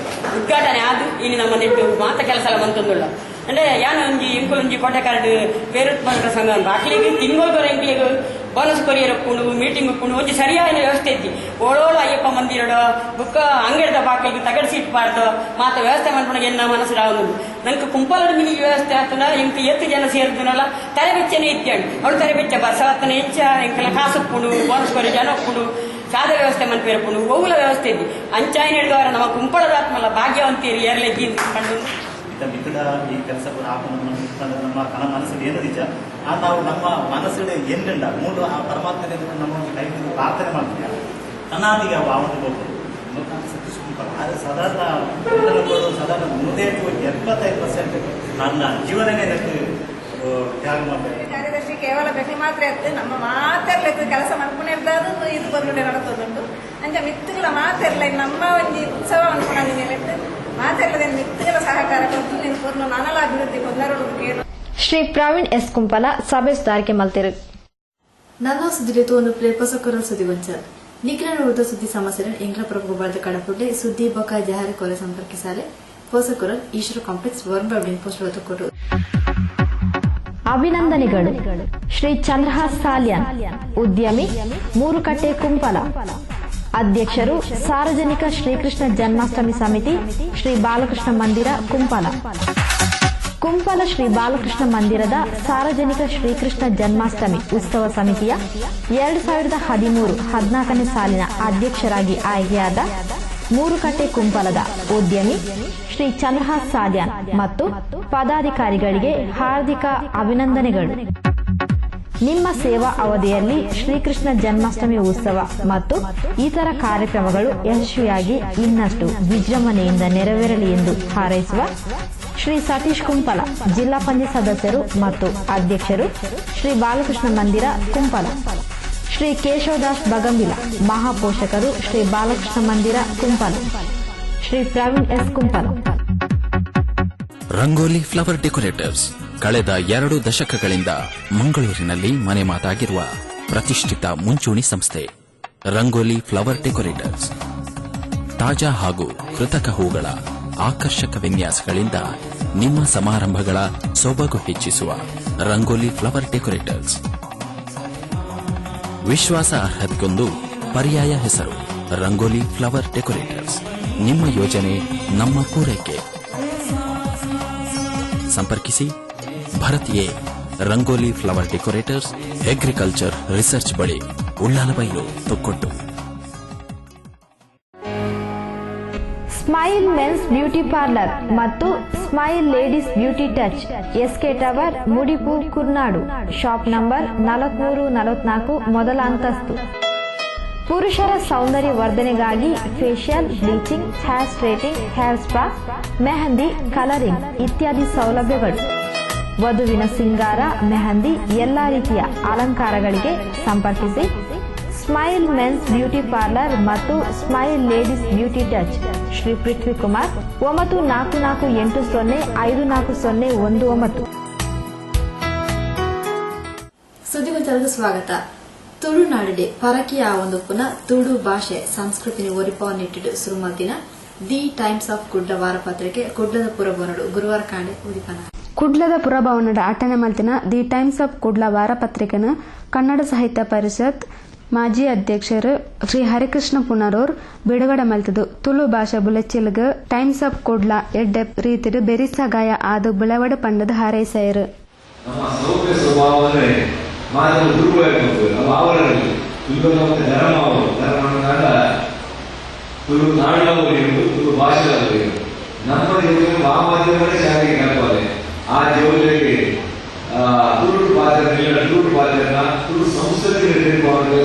ಉದ್ಘಾಟನೆ ಆದು ಇನ್ನು ನಮ್ಮ ನೆಟ್ಟು ಮಾತ ಕೆಲಸ ಬಂತೊಂದುಲ್ಲ ಅಂದ್ರೆ ಯಾನ ಒಂಜಿ ಇಂಕೊಲೊಂಜಿ ಕೋಟೆ ಕಾರ್ಡ್ ಬೇರುತ್ಪನ್ನ ಸಂಘ ಬಾಕ್ಲಿಗೆ ತಿಂಗಳು ಎಂಕ್ಲಿಗೆ ಬೋನಸ್ ಕೊರಿಯರ್ ಒಪ್ಪುಂಡು ಮೀಟಿಂಗ್ ಒಪ್ಪುಂಡು ಒಂಜಿ ಸರಿಯಾದ ವ್ಯವಸ್ಥೆ ಇದ್ದಿ ಓಳೋಳು ಅಯ್ಯಪ್ಪ ಮಂದಿರಡು ಬುಕ್ಕ ಅಂಗಡಿದ ಬಾಕ್ಲಿಗೆ ತಗಡ್ ಸೀಟ್ ಪಾರ್ದು ಮಾತ ವ್ಯವಸ್ಥೆ ಮಾಡ್ಕೊಂಡಾಗ ಎನ್ನ ಮನಸ್ಸು ರಾವನು ನಂಗೆ ಕುಂಪಲದ ಮಿನಿ ವ್ಯವಸ್ಥೆ ಆತನ ಎಂಕ್ ಎತ್ತು ಜನ ಸೇರಿದ್ನಲ್ಲ ತಲೆಬೆಚ್ಚನೆ ಇದ್ದಾಂಡು ಅವಳು ತಲೆಬೆಚ್ಚ ಬರ್ಸವತ್ತನ ಹೆಚ್ಚ ಎಂಕಲ ಕಾಸು ಒಪ್ಪುಂಡು ಬೋನಸ್ ಕೊರಿ ಜನ ಒಪ್ಪುಂಡು ಸಾದ ವ್ಯವಸ್ಥೆ ಮನ್ಪೇರ್ಪುಂಡು ಓವುಲ ವ್ಯವಸ್ಥೆ ಇದ್ದಿ ಅಂಚಾಯಿನ ಹಿಡಿದವರ ನಮ್ಮ ಕುಂಪಳದ ಆತ್ಮಲ್ಲ ಭಾಗ್ಯವಂತೀರಿ ಏರ್ಲೆಜ್ಜಿ ಕಂಡು ಮಿಕ್ಕಡ ಈ ಕೆಲಸ ನಮ್ಮ ಕಣ ಮನಸ್ಸಿಗೆ ಏನು ನಿಜ ನಾವು ನಮ್ಮ ಮನಸ್ಸಿಗೆ ಏನಿಲ್ಲ ಮೂರು ಆ ಪರಮಾತ್ಮನೇ ನಮ್ಮ ಕೈ ಪ್ರಾರ್ಥನೆ ಮಾಡ್ತೀವಿ ಕನ್ನಾದಿಗೆ ಅವನು ಹೋಗ್ಬೋದು ಆದರೆ ಸಾಧಾರಣ ಸಾಧಾರಣ 75% ನನ್ನ ಜೀವನನೇ ತ್ಯಾಗ ಮಾಡ್ತಾರೆ. ಕೇವಲ ಬೆಕ್ಲಿ ಮಾತ್ರ ಇರ್ತದೆ ನಮ್ಮ ಮಾತೆರ್ಲ ಕೆಲಸ ಮನ್ಪುಣಿರ್ದಾದು ಇದು ಬಂದುಂಡೆ ನಡತದುಂಟು ಅಂಚ ಮಿತ್ತುಗಳ ಮಾತೆರ್ಲ ನಮ್ಮ ಒಂದು ಉತ್ಸವ ಅನ್ಕೊಂಡ ಮೇಲೆ ಮಾತೆರ್ಲದ ಮಿತ್ತುಗಳ ಸಹಕಾರ ಕೊಟ್ಟು ನೀನು ಪೂರ್ಣ ನಾನಲ ಅಭಿವೃದ್ಧಿ ಕೊಂದರೋಡು ಕೇಳು. ಶ್ರೀ ಪ್ರವೀಣ್ ಎಸ್ ಕುಂಪಲ ಸಭೆ ಸುಧಾರಿಕೆ ಮಲ್ತಿರು ನನ್ನ ಸುದ್ದಿ ತೋನು ಪ್ಲೇ ಪೊಸಕೊರ ಸುದ್ದಿ ಗೊಂಚರ್ ನಿಖಿಲ ಉಳಿದ ಸುದ್ದಿ ಸಮಸ್ಯೆ ಎಂಗ್ಲ ಪ್ರಭು ಬಳದ ಕಡಪುಡ್ಡೆ ಸುದ್ದಿ ಬೊಕ್ಕ ಜಹಾರಿ ಕೊಲೆ ಸಂಪರ್ಕಿಸಾಲೆ ಪೊಸಕೊರಲ್ ಈಶ್ವರ ಕಾಂಪ್ಲೆಕ್ಸ್ ವರ್ನ್ ಬಿಲ್ಡಿಂಗ್ ಪೋಸ್ಟ್ ಕೊಟ್ಟು ಅಭಿನಂದನೆಗಳು. ಶ್ರೀ ಚಂದ್ರಹಾಸ್ ಸಾಲ್ಯಾನ್ ಉದ್ಯಮಿ ಮೂರುಕಟ್ಟೆ ಕುಂಪಲ ಅಧ್ಯಕ್ಷರು ಸಾರ್ವಜನಿಕ ಶ್ರೀಕೃಷ್ಣ ಜನ್ಮಾಷ್ಟಮಿ ಸಮಿತಿ ಶ್ರೀ ಬಾಲಕೃಷ್ಣ ಮಂದಿರ ಕುಂಪಲ. ಕುಂಪಲ ಶ್ರೀ ಬಾಲಕೃಷ್ಣ ಮಂದಿರದ ಸಾರ್ವಜನಿಕ ಶ್ರೀಕೃಷ್ಣ ಜನ್ಮಾಷ್ಟಮಿ ಉತ್ಸವ ಸಮಿತಿಯ 2013-14ನೇ ಸಾಲಿನ ಅಧ್ಯಕ್ಷರಾಗಿ ಆಯ್ಕೆಯಾದ ಮೂರುಕಟ್ಟೆ ಕುಂಪಲದ ಉದ್ಯಮಿ ಶ್ರೀ ಚಂದ್ರಹಾಸ್ ಸಾಲ್ಯಾನ್ ಮತ್ತು ಪದಾಧಿಕಾರಿಗಳಿಗೆ ಹಾರ್ದಿಕ ಅಭಿನಂದನೆಗಳು. ನಿಮ್ಮ ಸೇವಾ ಅವಧಿಯಲ್ಲಿ ಶ್ರೀಕೃಷ್ಣ ಜನ್ಮಾಷ್ಟಮಿ ಉತ್ಸವ ಮತ್ತು ಇತರ ಕಾರ್ಯಕ್ರಮಗಳು ಯಶಸ್ವಿಯಾಗಿ ಇನ್ನಷ್ಟು ವಿಜೃಂಭಣೆಯಿಂದ ನೆರವೇರಲಿ ಎಂದು ಹಾರೈಸುವ ಶ್ರೀ ಸತೀಶ್ ಕುಂಪಲ, ಜಿಲ್ಲಾ ಪಂಚಾಯತ್ ಸದಸ್ಯರು ಮತ್ತು ಅಧ್ಯಕ್ಷರು, Shri Balakrishna Mandir Kumpala. Shri Keshavadas Bagambila, ಮಹಾಪೋಷಕರು, Shri Balakrishna Mandir Kumpala. Shri Praveen S Kumpala. Rangoli flower decorators ಕಳೆದ 2 ದಶಕಗಳಿಂದ ಮಂಗಳೂರಿನಲ್ಲಿ ಮನೆ ಮಾತಾಗಿರುವ ಪ್ರತಿಷ್ಠಿತ ಮುಂಚೂಣಿ ಸಂಸ್ಥೆ. ರಂಗೋಲಿ ಫ್ಲವರ್ ಡೆಕೋರೇಟರ್ಸ್ ತಾಜಾ ಹಾಗೂ ಕೃತಕ ಹೂಗಳ ಆಕರ್ಷಕ ವಿನ್ಯಾಸಗಳಿಂದ ನಿಮ್ಮ ಸಮಾರಂಭಗಳ ಸೊಬಗು ಹೆಚ್ಚಿಸುವ ರಂಗೋಲಿ ಫ್ಲವರ್ ಡೆಕೋರೇಟರ್ಸ್. ವಿಶ್ವಾಸ ಅರ್ಹತೆಗೊಂದು ಪರ್ಯಾಯ ಹೆಸರು ರಂಗೋಲಿ ಫ್ಲವರ್ ಡೆಕೋರೇಟರ್ಸ್. ನಿಮ್ಮ ಯೋಜನೆ ನಮ್ಮ ಪೂರೈಕೆ. ಸಂಪರ್ಕಿಸಿ Bharat A, Rangoli flower decorators, agriculture research ಬಳಿ, Ullalabailu, Thokkottu. Smile men's beauty parlour ಮತ್ತು smile ladies beauty touch, S K tower, Mudipu, Kurnadu. Shop number 4344, ಮೊದಲ ಅಂತಸ್ತು. ಪುರುಷರ ಸೌಂದರ್ಯ ವರ್ಧನೆಗಾಗಿ facial, bleaching, hair straightening, hair spa, mehndi, colouring ಇತ್ಯಾದಿ ಸೌಲಭ್ಯಗಳು. ವಧುವಿನ ಸಿಂಗಾರ, ಮೆಹಂದಿ, ಎಲ್ಲಾ ರೀತಿಯ ಅಲಂಕಾರಗಳಿಗೆ ಸಂಪರ್ಕಿಸಿ ಸ್ಮೈಲ್ ಮೆನ್ಸ್ ಬ್ಯೂಟಿ ಪಾರ್ಲರ್ ಮತ್ತು smile ladies beauty touch, Shri Prithvi Kumar, 9448054019. ಸುದ್ದಿಗೋಚರದ ಸ್ವಾಗತ. ತುಳುನಾಡಿಡೆ ಪರಕಿಯ ಒಂದೊಪ್ಪುನ ತುಳು ಭಾಷೆ ಸಂಸ್ಕೃತಿని ಒರಿಪವನ್ನಿಟ್ಟಿಡು ಸುರುಮಲ್ತಿನ ದಿ ಟೈಮ್ಸ್ ಆಫ್ ಕುಡ್ಲ ವಾರಪತ್ರಿಕೆ ಕುಡ್ಲದ ಪುರಭವನಡು ಗುರುವಾರ ಕಾಂಡೆ ಉದಿಪನ. ಕುಡ್ಲದ ಪುರಭವನದ ಆಟನೆ ಮಲ್ತಿನ ದಿ ಟೈಮ್ಸ್ ಆಫ್ ಕುಡ್ಲ ವಾರಪತ್ರಿಕೆನ ಕನ್ನಡ ಸಾಹಿತ್ಯ ಪರಿಷತ್ ಮಾಜಿ ಅಧ್ಯಕ್ಷರು ಶ್ರೀ ಹರಿಕೃಷ್ಣ ಪುನರೂರ್ ಬಿಡುಗಡೆ ಮಲ್ತದು. ತುಳು ಭಾಷೆ ಬುಲೆಚಿಲ್ಗ ಟೈಮ್ಸ್ ಆಫ್ ಕುಡ್ಲ ಎಡ್ಡೆ ರೀತಿಡು ಬೆರಿಸಗಾಯ ಆದು ಬಿಳವಡ ಪಂಡದ ಹಾರೈಸೆಯರು. ಆ ಜೀವನಕ್ಕೆ ತುಳು ಭಾಷೆ ತುಳು ಭಾಷೆಯನ್ನ ತುಳು ಸಂಸ್ಕೃತಿ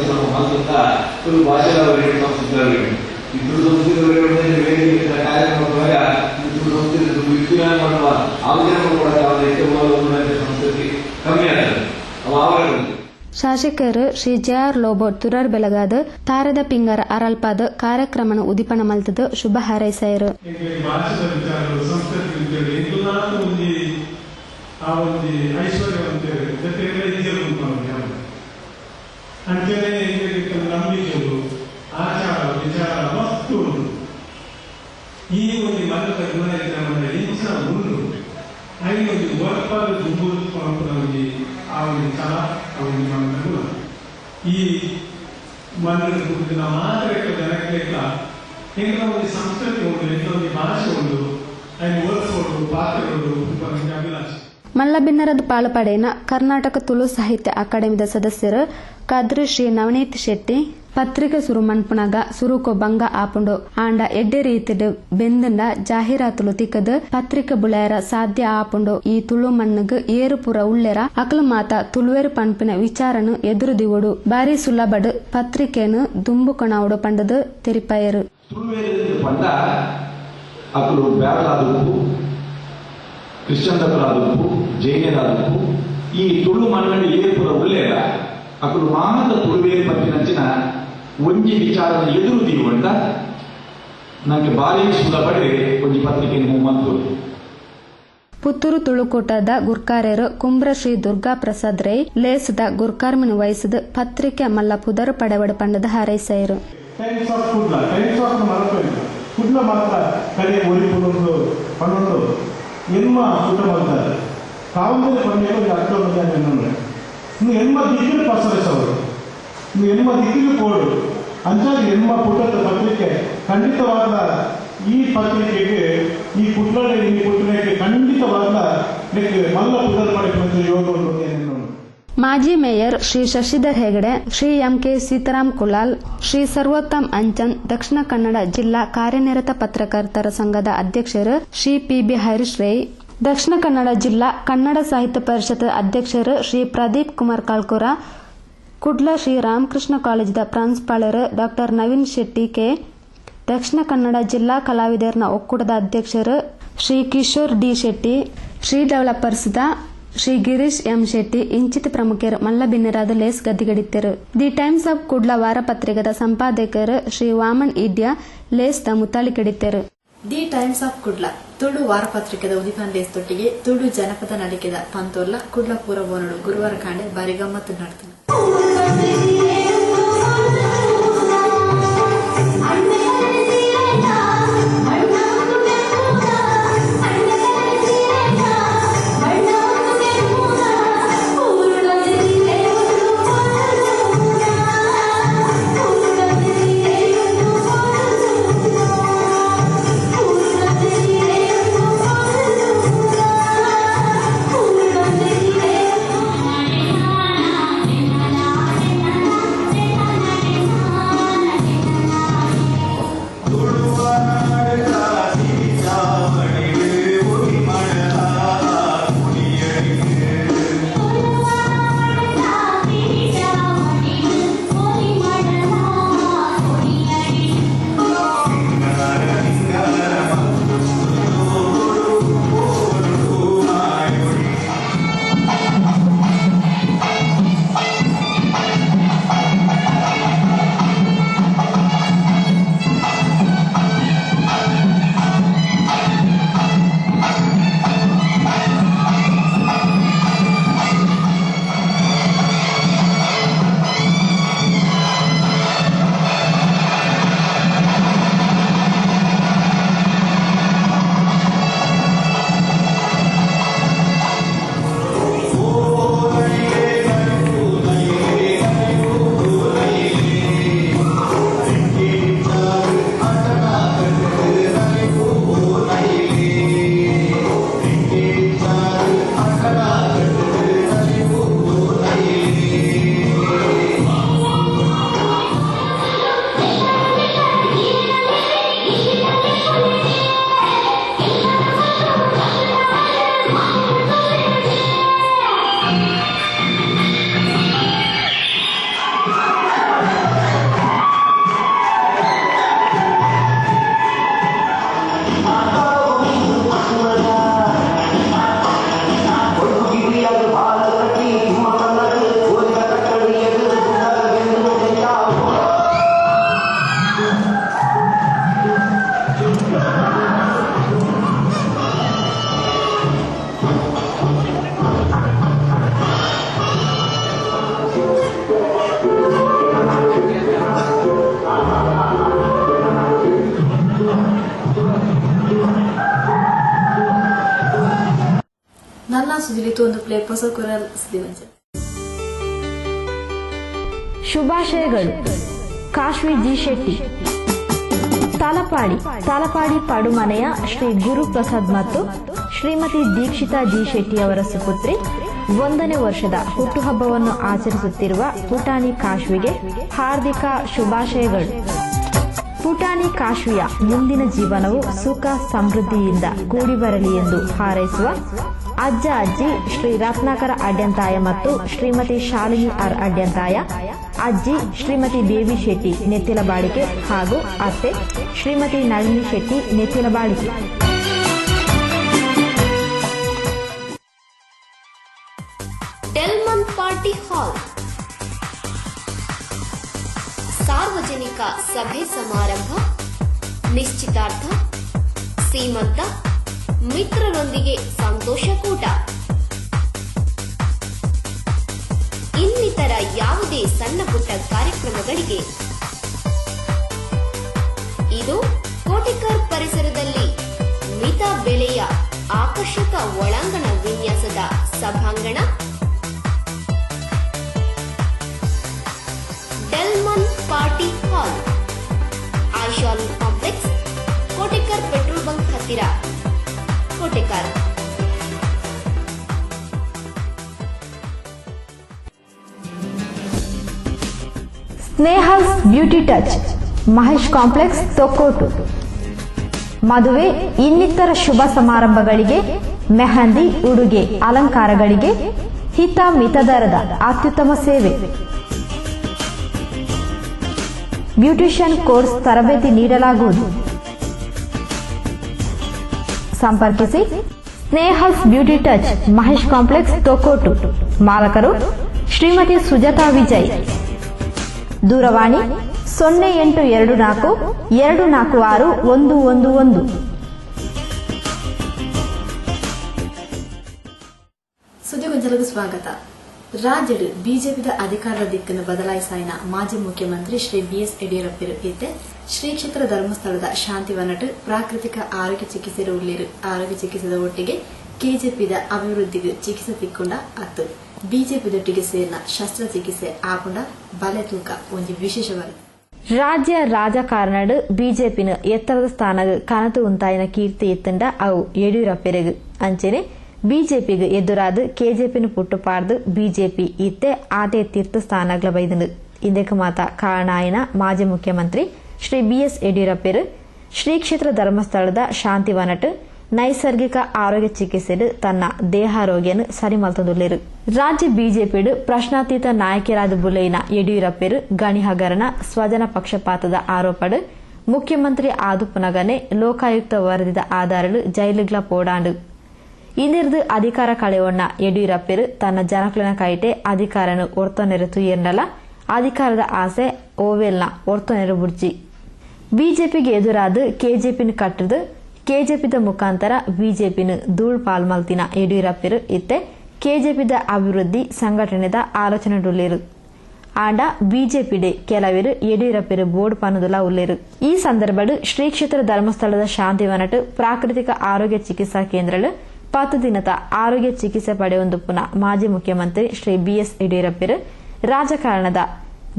ನಾವು ಮಾತುತ್ತ ತುಳು ಭಾಷೆಯವರಿಗೆ ಸಂಸ್ಕೃತಿ ಈ ತುಳು ಸಂಸ್ಕೃತಿ ಕಾರ್ಯಕ್ರಮವಾಗ ತುಳು ಸಂಸ್ಕೃತಿ ವಿಜ್ಞಾನ ಮಾಡುವ ಆಲೋಚನೆ ಕೂಡ ಸಂಸ್ಕೃತಿ ಕಮ್ಮಿ ಆಗ್ತದೆ ಅವು ಶಾಸಕರು ಶ್ರೀ ಜೆ.ಆರ್. ಲೋಬೋಟ್ ತುರರ್ ಬೆಳಗಾದ ತಾರದ ಪಿಂಗರ ಅರಲ್ಪಾದ ಕಾರ್ಯಕ್ರಮನ ಉದಿಪನ ಮಲ್ತದ ಶುಭ ಹಾರೈಸೆಯರು. ಈ ಒಂದು ಮರದ ಗುಣ ಉಂಟು ಐದು ವರ್ಪಾದ ದುಂಬುನವರಿಗೆ ಆ ಒಂದು ಕಲ ಅವರಿಗೆ ಮನಗುಣ ಈ ಮನದ ಗುರುತಿನ ಮಾತ್ರ ಜನಕ್ಕೆಲ್ಲ ಹೆಂಗ ಒಂದು ಸಂಸ್ಕೃತಿ ಉಂಟು, ಹೆಂಗ ಒಂದು ಭಾಷೆ ಉಂಟು, ಅಲ್ಲಿ ಓದಿಸೋದು ಪಾತ್ರಗಳು ಅಭಿಲಾಷೆ. ಮಲ್ಲಬಿನ್ನರದ ಪಾಲುಪಡೆಯ ಕರ್ನಾಟಕ ತುಳು ಸಾಹಿತ್ಯ ಅಕಾಡೆಮಿದ ಸದಸ್ಯರು ಕದ್ರಿ ಶ್ರೀ ನವನೀತ್ ಶೆಟ್ಟಿ ಪತ್ರಿಕೆ ಸುರು ಮನ್ಪುಣಗ ಸುರುಕೊ ಬಂಗ ಆಪುಂಡು ಆಂಡ ಎಡ್ಡೆ ರೀತಿಡ್ ಬೆಂದಂಡ ಜಾಹೀರಾತುಲು ತಿಕ್ಕದ ಪತ್ರಿಕೆ ಬುಳೆಯರ ಸಾಧ್ಯ ಆಪುಂಡು. ಈ ತುಳು ಮಣ್ಣಗ್ ಏರು ಪುರ ಉಳ್ಳೆರ ಅಕಲು ಮಾತ ತುಳುವೇರು ಪಂಪಿನ ವಿಚಾರನು ಎದುರು ದಿವಡು ಬಾರಿ ಸುಲಭಡ್ ಪತ್ರಿಕೆನು ದುಂಬು ಕಣಾವುಡು ಪಂಡದು ತೆರಿಪಾಯರು. ಕ್ರಿಶ್ಚಿಯನ್ ದಪ್ಪರಾದಪ್ಪು, ಜೈನರಾದಪ್ಪು, ಈ ತುಳು ಮಣ್ಣಲ್ಲಿ ಏರ್ಪುರ ಒಳ್ಳೆಯ ಅಕಲು ಮಾನದ ತುಳುವೇರು ಪತ್ತಿನಂಚಿನ ಒಂಜಿ ವಿಚಾರನ ಎದುರು ತೀರುವಂತ ನನಗೆ ಬಾರಿ ಸುಲಭಡೆ ಒಂಜಿ ಪತ್ರಿಕೆಯನ್ನು ಮಂತು ಪುತ್ತೂರು ತುಳುಕೂಟದ ಗುರ್ಕಾರ್ಯರು ಕುಂಬ್ರ ಶ್ರೀ ದುರ್ಗಾ ಪ್ರಸಾದ್ ರೈ ಲೇಸದ ಗುರ್ಕಾರ್ಮಿನ ವಹಿಸಿದ ಪತ್ರಿಕೆ ಮಲ್ಲ ಪುದರು ಪಡೆವಡ ಪಂಡದ ಹಾರೈಸರು ಕುಡ್ಲ ಮಾತ್ರ ಕಡೆ ಒಲಿಪುನೊಂದು ಪಣ್ಣೊಂದು ಎನ್ಮ ಊಟ ಮಾಡ್ತಾರೆ ಕಾವಂದಲ್ಲಿ ಪಂಡಿಗೆ ಅರ್ಥ ಬಂದ ನೀವು ಎನ್ಮ ದಿಕ್ಕಿಲು ಪಸರಿಸವರು ನೀವು ಎನ್ಮ ದಿಕ್ಕಿಲು ಕೋಡು ಅಂಚಾಗಿ ಎನ್ಮ ಪುಟದ ಪತ್ರಿಕೆ ಖಂಡಿತವಾದ ಈ ಪತ್ರಿಕೆಗೆ ಈ ಪುಟ್ಟಕ್ಕೆ ಖಂಡಿತವಾದ ಮಲ್ಲ ಪುಟದ ಪಡೆಯುವಂತ ಯೋಗ ಉಂಟು. ಮಾಜಿ ಮೇಯರ್ ಶ್ರೀ ಶಶಿಧರ್ ಹೆಗಡೆ, ಶ್ರೀ ಎಂಕೆ ಸೀತಾರಾಮ್ ಕುಲಾಲ್, ಶ್ರೀ ಸರ್ವೋತ್ತಮ್ ಅಂಚನ್, ದಕ್ಷಿಣ ಕನ್ನಡ ಜಿಲ್ಲಾ ಕಾರ್ಯನಿರತ ಪತ್ರಕರ್ತರ ಸಂಘದ ಅಧ್ಯಕ್ಷರು ಶ್ರೀ ಪಿಬಿ ಹರೀಶ್ ರೈ, ದಕ್ಷಿಣ ಕನ್ನಡ ಜಿಲ್ಲಾ ಕನ್ನಡ ಸಾಹಿತ್ಯ ಪರಿಷತ್ ಅಧ್ಯಕ್ಷರು ಶ್ರೀ ಪ್ರದೀಪ್ ಕುಮಾರ್ ಕಾಲ್ಕುರ, ಕುಡ್ಲ ಶ್ರೀ ರಾಮಕೃಷ್ಣ ಕಾಲೇಜಿನ ಪ್ರಾಂಶುಪಾಲರು ಡಾಕ್ಟರ್ ನವೀನ್ ಶೆಟ್ಟಿ ಕೆ, ದಕ್ಷಿಣ ಕನ್ನಡ ಜಿಲ್ಲಾ ಕಲಾವಿದರ ಒಕ್ಕೂಟದ ಅಧ್ಯಕ್ಷರು ಶ್ರೀ ಕಿಶೋರ್ ಡಿ ಶೆಟ್ಟಿ, ಶ್ರೀ ಡೆವಲಪರ್ಸ್ದ ಶ್ರೀ ಗಿರೀಶ್ ಎಂ ಶೆಟ್ಟಿ ಇಂಚಿತ ಪ್ರಮುಖರು ಮಲ್ಲ ಭಿನ್ನರಾದ ಲೇಸ್ ಗದ್ದಿಗಡಿತ್ತರು. ದಿ ಟೈಮ್ಸ್ ಆಫ್ ಕುಡ್ಲ ವಾರಪತ್ರಿಕೆದ ಸಂಪಾದಕರು ಶ್ರೀ ವಾಮನ್ ಇಡ್ಯ ಲೇಸ್ದ ಮುತ್ತಾಳಿ ಕೆಡಿತ್ತರು. The Times of Kudla Tulu ವಾರಪತ್ರಿಕೆದ ಉದಿಪನ್ ಲೇಸ್ ತೊಟ್ಟಿಗೆ ತುಳು ಜನಪದ ನಡಿಕೆದ ಪಂತೋಲ್ಲ ಕುಡ್ಲ ಪೂರಬೋನಡು ಗುರುವಾರ ಕಾಂಡೆ ಬಾರಿ ಗಮ್ಮತ್ತು ನಡೆತು. ನನ್ನ ಸುದಿಲಿತು ಒಂದು ಪ್ಲೇ ಹೊಸ ಕುರಲ್ ಸುದಿವಂಚ. ಶುಭಾಶಯಗಳು. ಕಾಶ್ವಿ ಜಿ ಶೆಟ್ಟಿ, ತಾಲಪಾಡಿ ಪಾಡುಮನೆಯ ಶ್ರೀ ಗುರು ಪ್ರಸಾದ್ ಮತ್ತು ಶ್ರೀಮತಿ ದೀಕ್ಷಿತಾ ಜಿ ಶೆಟ್ಟಿ ಅವರ ಸುಪುತ್ರಿ 1ನೇ ವರ್ಷದ ಹುಟ್ಟುಹಬ್ಬವನ್ನು ಆಚರಿಸುತ್ತಿರುವ ಪುಟಾಣಿ ಕಾಶ್ವಿಗೆ ಹಾರ್ದಿಕ ಶುಭಾಶಯಗಳು. ಪುಟಾಣಿ ಕಾಶ್ವಿಯ ಮುಂದಿನ ಜೀವನವು ಸುಖ ಸಮೃದ್ಧಿಯಿಂದ ಕೂಡಿ ಬರಲಿ ಎಂದು ಹಾರೈಸುವ ಅಜ್ಜ ಅಜ್ಜಿ ಶ್ರೀ ರತ್ನಾಕರ ಅಡ್ಯಂತಾಯ ಮತ್ತು ಶ್ರೀಮತಿ ಶಾಲಿನಿ ಆರ್ ಅಡ್ಯಂತಾಯ, ಅಜ್ಜಿ ಶ್ರೀಮತಿ ಬೇಬಿ ಶೆಟ್ಟಿ ನೆತ್ತಿಲಬಾಳಿಕೆ ಹಾಗೂ ಅತ್ತೆ ಶ್ರೀಮತಿ ನಳಿನಿ ಶೆಟ್ಟಿ ನೆತ್ತಿಲಬಾಳಿಕೆ. ಪಾರ್ಟಿ ಹಾಲ್, ಸಾರ್ವಜನಿಕ ಸಭೆ ಸಮಾರಂಭ, ನಿಶ್ಚಿತಾರ್ಥ, ಸೀಮಂತ, ಮಿತ್ರರೊಂದಿಗೆ ಸಂತೋಷಕೂಟ, ಇನ್ನಿತರ ಯಾವುದೇ ಸಣ್ಣ ಪುಟ್ಟ ಕಾರ್ಯಕ್ರಮಗಳಿಗೆ ಇದು ಕೋಟೆಕರ್ ಪರಿಸರದಲ್ಲಿ ಮಿತ ಬೆಲೆಯ ಆಕರ್ಷಕ ಒಳಾಂಗಣ ವಿನ್ಯಾಸದ ಸಭಾಂಗಣ, ಡೆಲ್ಮನ್ ಪಾರ್ಟಿ ಹಾಲ್, ಆಶಾನ್ ಕಾಂಪ್ಲೆಕ್ಸ್, ಕೋಟೆಕರ್ ಪೆಟ್ರೋಲ್ ಬಂಕ್ ಹತ್ತಿರ, Kotekar. Snehal's beauty touch, Mahesh complex, Thokkottu. ಮದುವೆ ಇನ್ನಿತರ ಶುಭ ಸಮಾರಂಭಗಳಿಗೆ, ಮೆಹಂದಿ, ಉಡುಗೆ, ಅಲಂಕಾರಗಳಿಗೆ ಹಿತ ಮಿತದರದ ಅತ್ಯುತ್ತಮ ಸೇವೆ. ಬ್ಯೂಟಿಷಿಯನ್ ಕೋರ್ಸ್ ತರಬೇತಿ ನೀಡಲಾಗುವುದು. ಸಂಪರ್ಕಿಸಿ Snehal's beauty touch, Mahesh complex, Thokkottu. ಮಾಲಕರು ಶ್ರೀಮತಿ ಸುಜಾತಾ ವಿಜಯ್. ದೂರವಾಣಿ 0824 246 111. ಸುದ್ದಿಗೊಂಚಲಕ್ಕೆ ಸ್ವಾಗತ. ರಾಜ್ಯದ ಬಿಜೆಪಿದ ಅಧಿಕಾರದ ದಿಕ್ಕನ್ನು ಬದಲಾಯಿಸಾಯಿನ ಮಾಜಿ ಮುಖ್ಯಮಂತ್ರಿ ಶ್ರೀ BS ಯಡಿಯೂರಪ್ಪರು ಇತ್ತೆ ಶ್ರೀ ಕ್ಷೇತ್ರ ಧರ್ಮಸ್ಥಳದ ಶಾಂತಿವನಟ್ ಪ್ರಾಕೃತಿಕ ಆರೋಗ್ಯ ಚಿಕಿತ್ಸೆ ಉಳ್ಳೇರು. ಆರೋಗ್ಯ ಚಿಕಿತ್ಸೆದ ಒಟ್ಟಿಗೆ ಕೆಜೆಪಿದ ಅಭಿವೃದ್ಧಿಗೆ ಚಿಕಿತ್ಸೆ ತಿಕ್ಕೊಂಡ ಅತ್ತು ಬಿಜೆಪಿದೊಟ್ಟಿಗೆ ಸೇರಿನ ಶಸ್ತ್ರಚಿಕಿತ್ಸೆ ಆಕೊಂಡ ಬಲೆ ತೂಕ ಒಂದು ವಿಶೇಷವಾಗಿ ರಾಜ್ಯ ರಾಜಕಾರಣಡ್ ಬಿಜೆಪಿನ ಎತ್ತರದ ಸ್ಥಾನಗ್ ಕನತು ಉಂತಾಯಿನ ಕೀರ್ತಿ ಎತ್ತಂಡ ಅವು ಯಡಿಯೂರಪ್ಪರಿಗೆ ಅಂಚೆನೆ ಬಿಜೆಪಿಗೆ ಎದುರಾದ ಕೆಜೆಪಿನ ಪುಟ್ಟುಪಾರ್ದು ಬಿಜೆಪಿ ಇತ್ತೆ ಆದೇ ತೀರ್ಥ ಸ್ಥಾನಗಳ ಬೈದಂಡು ಇಂದಕ್ಕೆ ಮಾತ ಕಾರಣಾಯಿನ ಮಾಜಿ ಮುಖ್ಯಮಂತ್ರಿ ಶ್ರೀ BS ಯಡಿಯೂರಪ್ಪರು ಶ್ರೀ ಕ್ಷೇತ್ರ ಧರ್ಮಸ್ಥಳದ ಶಾಂತಿವನಟ್ ನೈಸರ್ಗಿಕ ಆರೋಗ್ಯ ಚಿಕಿತ್ಸೆಡ್ ತನ್ನ ದೇಹಾರೋಗ್ಯನು ಸರಿಮಲ್ತೊಂದುಲ್ಲೇರು. ರಾಜ್ಯ ಬಿಜೆಪಿಡ್ ಪ್ರಶ್ನಾತೀತ ನಾಯಕರಾದ ಬುಲೈನ ಯಡಿಯೂರಪ್ಪರು ಗಣಿ ಹಗರಣ ಸ್ವಜನ ಪಕ್ಷಪಾತದ ಆರೋಪಡ್ ಮುಖ್ಯಮಂತ್ರಿ ಆದುಪುನಗನೆ ಲೋಕಾಯುಕ್ತ ವರದಿದ ಆಧಾರಡ್ ಜೈಲಿಗ್ಲ ಪೋಡಾಂಡು ಇಂದಿರ್ದು ಅಧಿಕಾರ ಕಳೆಯೊಣ್ಣ ಯಡಿಯೂರಪ್ಪರು ತನ್ನ ಜನಕ್ಲನ ಕೈಟೆ ಅಧಿಕಾರನು ಒರ್ತೊನೆರೆತು ಏರ್ನಲ ಅಧಿಕಾರದ ಆಸೆ ಓವೆಲ್ನ ಒರ್ತೊನೆರು ಬುಡ್ಜಿ ಬಿಜೆಪಿಗೆ ಎದುರಾದ ಕೆಜೆಪಿನ ಕಟ್ಟದು ಕೆಜೆಪಿದ ಮುಖಾಂತರ ಬಿಜೆಪಿನ ಧೂಳ್ ಪಾಲ್ಮಲ್ತಿನ ಯಡಿಯೂರಪ್ಪರು ಇತ್ತೆ ಕೆಜೆಪಿದ ಅಭಿವೃದ್ಧಿ ಸಂಘಟನೆದ ಆಲೋಚನೆಡುಳ್ಳೇರು. ಆಂಡ ಬಿಜೆಪಿಡೆ ಕೆಲವರು ಯಡಿಯೂರಪ್ಪರು ಬೋರ್ಡ್ ಪನ್ನದುಲ ಉಳ್ಳೇರು. ಈ ಸಂದರ್ಭಡ್ ಶ್ರೀ ಕ್ಷೇತ್ರ ಧರ್ಮಸ್ಥಳದ ಶಾಂತಿವನಟ್ ಪ್ರಾಕೃತಿಕ ಆರೋಗ್ಯ ಚಿಕಿತ್ಸಾ ಕೇಂದ್ರಡ್ 10 ದಿನದ ಆರೋಗ್ಯ ಚಿಕಿತ್ಸೆ ಪಡೆಯೊಂದುಪ್ಪುನ ಮಾಜಿ ಮುಖ್ಯಮಂತ್ರಿ ಶ್ರೀ BS ಯಡಿಯೂರಪ್ಪರು ರಾಜಕಾರಣದ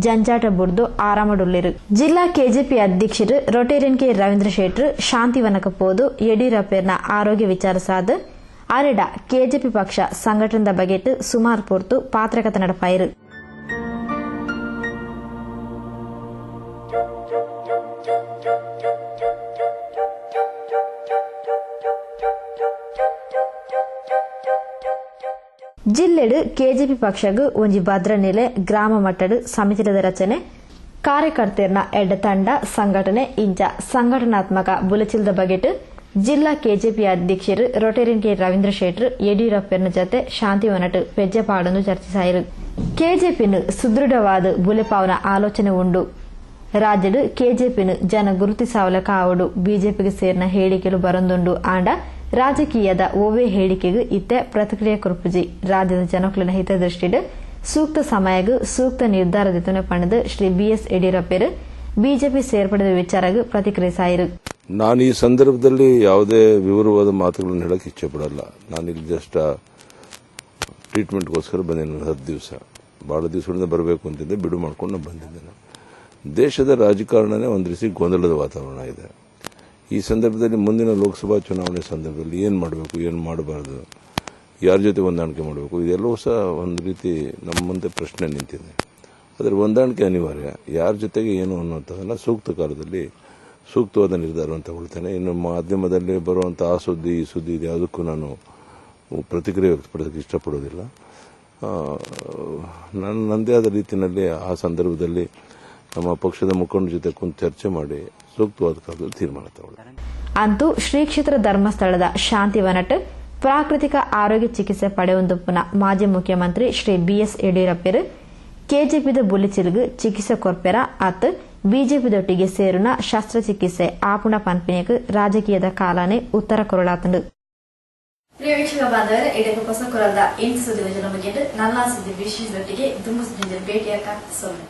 ಜಂಜಾಟ ಬುಡ್ದು ಆರಾಮಡುಳ್ಳೇರು. ಜಿಲ್ಲಾ ಕೆಜೆಪಿ ಅಧ್ಯಕ್ಷರು ರೊಟೇರಿಯನ್ ಕೆ ರವೀಂದ್ರ ಶೆಟ್ರು ಶಾಂತಿವನಕ್ಕೆ ಪೋದು ಯಡಿಯೂರಪ್ಪರ್ನ ಆರೋಗ್ಯ ವಿಚಾರಿಸಾದ ಅರೆಡ ಕೆಜೆಪಿ ಪಕ್ಷ ಸಂಘಟನೆದ ಬಗೆಟ್ ಸುಮಾರು ಪೊರ್ತು ಪಾತ್ರಕತೆ ನಡಪಾಯಿರು. ಜಿಲ್ಲೆಡ್ ಕೆಜೆಪಿ ಪಕ್ಷಗ್ ಒಂಜಿ ಭದ್ರ ನೆಲೆ ಗ್ರಾಮ ಮಟ್ಟಡ್ ಸಮಿತಿದ ರಚನೆ ಕಾರ್ಯಕರ್ತೆಯರ್ನ ಎಡ್ಡ ತಂಡ ಸಂಘಟನೆ ಇಂಚ ಸಂಘಟನಾತ್ಮಕ ಬುಲಚಿಲ್ದ ಬಗೆಟ್ ಜಿಲ್ಲಾ ಕೆಜೆಪಿ ಅಧ್ಯಕ್ಷರು ರೊಟೇರಿಯನ್ ಕೆ ರವೀಂದ್ರ ಶೆಟ್ರು ಯಡಿಯೂರಪ್ಪರ್ನ ಜೊತೆ ಶಾಂತಿವನಟ್ ಪೆಜ್ಜೆಪಾಡೊಂದು ಚರ್ಚಿಸಾಯಿರು. ಕೆಜೆಪಿನ ಸುದೃಢವಾದ ಬುಲೆಪಾವನ ಆಲೋಚನೆ ಉಂಡು. ರಾಜ್ಯಡ್ ಕೆಜೆಪಿನ ಜನ ಗುರುತಿಸಾವಲ ಕಾವಡು ಬಿಜೆಪಿಗೆ ಸೇರಿನ ಹೇಳಿಕೆಲು ಬರೊಂದುಂಡು. ಆಂಡ ರಾಜಕೀಯದ ಓವೇ ಹೇಳಿಕೆಗೆ ಇತ್ತೆ ಪ್ರತಿಕ್ರಿಯೆ ಕೊರಪುಜಿ ರಾಜ್ಯದ ಜನಕ್ಲನ ಹಿತದೃಷ್ಟಿಡ್ ಸೂಕ್ತ ಸಮಯಗ್ ಸೂಕ್ತ ನಿರ್ಧಾರದಿತನೆ ಪಣದು ಶ್ರೀ BS ಯಡಿಯೂರಪ್ಪರು ಬಿಜೆಪಿ ಸೇರ್ಪಡೆದ ವಿಚಾರಗ್ ಪ್ರತಿಕ್ರಿಯಿಸಾಯಿರು. ನಾನು ಈ ಸಂದರ್ಭದಲ್ಲಿ ಯಾವುದೇ ವಿವರವಾದ ಮಾತುಗಳನ್ನು ಹೇಳಕ್ಕೆ ಇಚ್ಛೆ ಪಡಲ್ಲ. ನಾನಿಲ್ಲಿ ಜಸ್ಟ್ ಟ್ರೀಟ್ಮೆಂಟ್ಗೋಸ್ಕರ ಬಂದಿದ್ದೇನೆ. 10 ದಿವಸ ಬಹಳ ದಿವಸಗಳಿಂದ ಬರಬೇಕು ಅಂತಿದ್ದೆ, ಬಿಡು ಮಾಡ್ಕೊಂಡು ಬಂದಿದ್ದೇನೆ. ದೇಶದ ರಾಜಕಾರಣನೇ ಒಂದು ರೀತಿ ಗೊಂದಲದ ವಾತಾವರಣ ಇದೆ. ಈ ಸಂದರ್ಭದಲ್ಲಿ ಮುಂದಿನ ಲೋಕಸಭಾ ಚುನಾವಣೆ ಸಂದರ್ಭದಲ್ಲಿ ಏನು ಮಾಡಬೇಕು, ಏನು ಮಾಡಬಾರ್ದು, ಯಾರ ಜೊತೆ ಹೊಂದಾಣಿಕೆ ಮಾಡಬೇಕು, ಇದೆಲ್ಲವೂ ಸಹ ಒಂದು ರೀತಿ ನಮ್ಮ ಮುಂದೆ ಪ್ರಶ್ನೆ ನಿಂತಿದೆ. ಅದರ ಹೊಂದಾಣಿಕೆ ಅನಿವಾರ್ಯ. ಯಾರ ಜೊತೆಗೆ ಏನು ಅನ್ನುವಂಥದ್ದೆಲ್ಲ ಸೂಕ್ತ ಕಾಲದಲ್ಲಿ ಸೂಕ್ತವಾದ ನಿರ್ಧಾರವನ್ನು ತಗೊಳ್ತೇನೆ. ಇನ್ನು ಮಾಧ್ಯಮದಲ್ಲಿ ಬರುವಂಥ ಆ ಸುದ್ದಿ ಈ ಸುದ್ದಿ ಇದು ಯಾವುದಕ್ಕೂ ನಾನು ಪ್ರತಿಕ್ರಿಯೆ ವ್ಯಕ್ತಪಡೋದಕ್ಕೆ ಇಷ್ಟಪಡೋದಿಲ್ಲ. ನಾನು ನನ್ನದೇ ಆದ ರೀತಿಯಲ್ಲಿ ಆ ಸಂದರ್ಭದಲ್ಲಿ ನಮ್ಮ ಪಕ್ಷದ ಮುಖಂಡರ ಜೊತೆ ಕುಂತು ಚರ್ಚೆ ಮಾಡಿ ಸೂಕ್ತವಾದ ಕಾಲದಲ್ಲಿ ತೀರ್ಮಾನ ತಗೊಳ್ಳಿ. ಅಂತೂ ಶ್ರೀ ಕ್ಷೇತ್ರ ಧರ್ಮಸ್ಥಳದ ಶಾಂತಿವನಟ್ ಪ್ರಾಕೃತಿಕ ಆರೋಗ್ಯ ಚಿಕಿತ್ಸೆ ಪಡೆಯುವಂದುಪ್ಪುನ ಮಾಜಿ ಮುಖ್ಯಮಂತ್ರಿ ಶ್ರೀ ಬಿಎಸ್ ಯಡಿಯೂರಪ್ಪರು ಕೆಜೆಪಿದ ಬುಲಿಚಿಲ್ಗು ಚಿಕಿತ್ಸೆ ಕೊರ್ಪೆರ ಅತ್ ಬಿಜೆಪಿದೊಟ್ಟಿಗೆ ಸೇರುನ ಶಸ್ತ್ರಚಿಕಿತ್ಸೆ ಆಪುಣ ಪನ್ಪಿನೆಗ್ ರಾಜಕೀಯದ ಕಾಲನೆ ಉತ್ತರ ಕೊರಳಾತಂಡು. ಪ್ರಿಯ ವೀಕ್ಷಕ ಬಾಂಧವರೇ, ಇದಕ್ಕೆ ಹೊಸ ಕೊರಲ್ದ ಇಂಟು ಸುದ್ದಿ ಯೋಜನೆ ಬಗ್ಗೆ ನನ್ನ ಸುದ್ದಿ ವಿಶೇಷದೊಟ್ಟಿಗೆ ದುಮ್ಮು ಸುದ್ದಿ ಭೇಟಿಯಾಗ ಸೋಮೆ.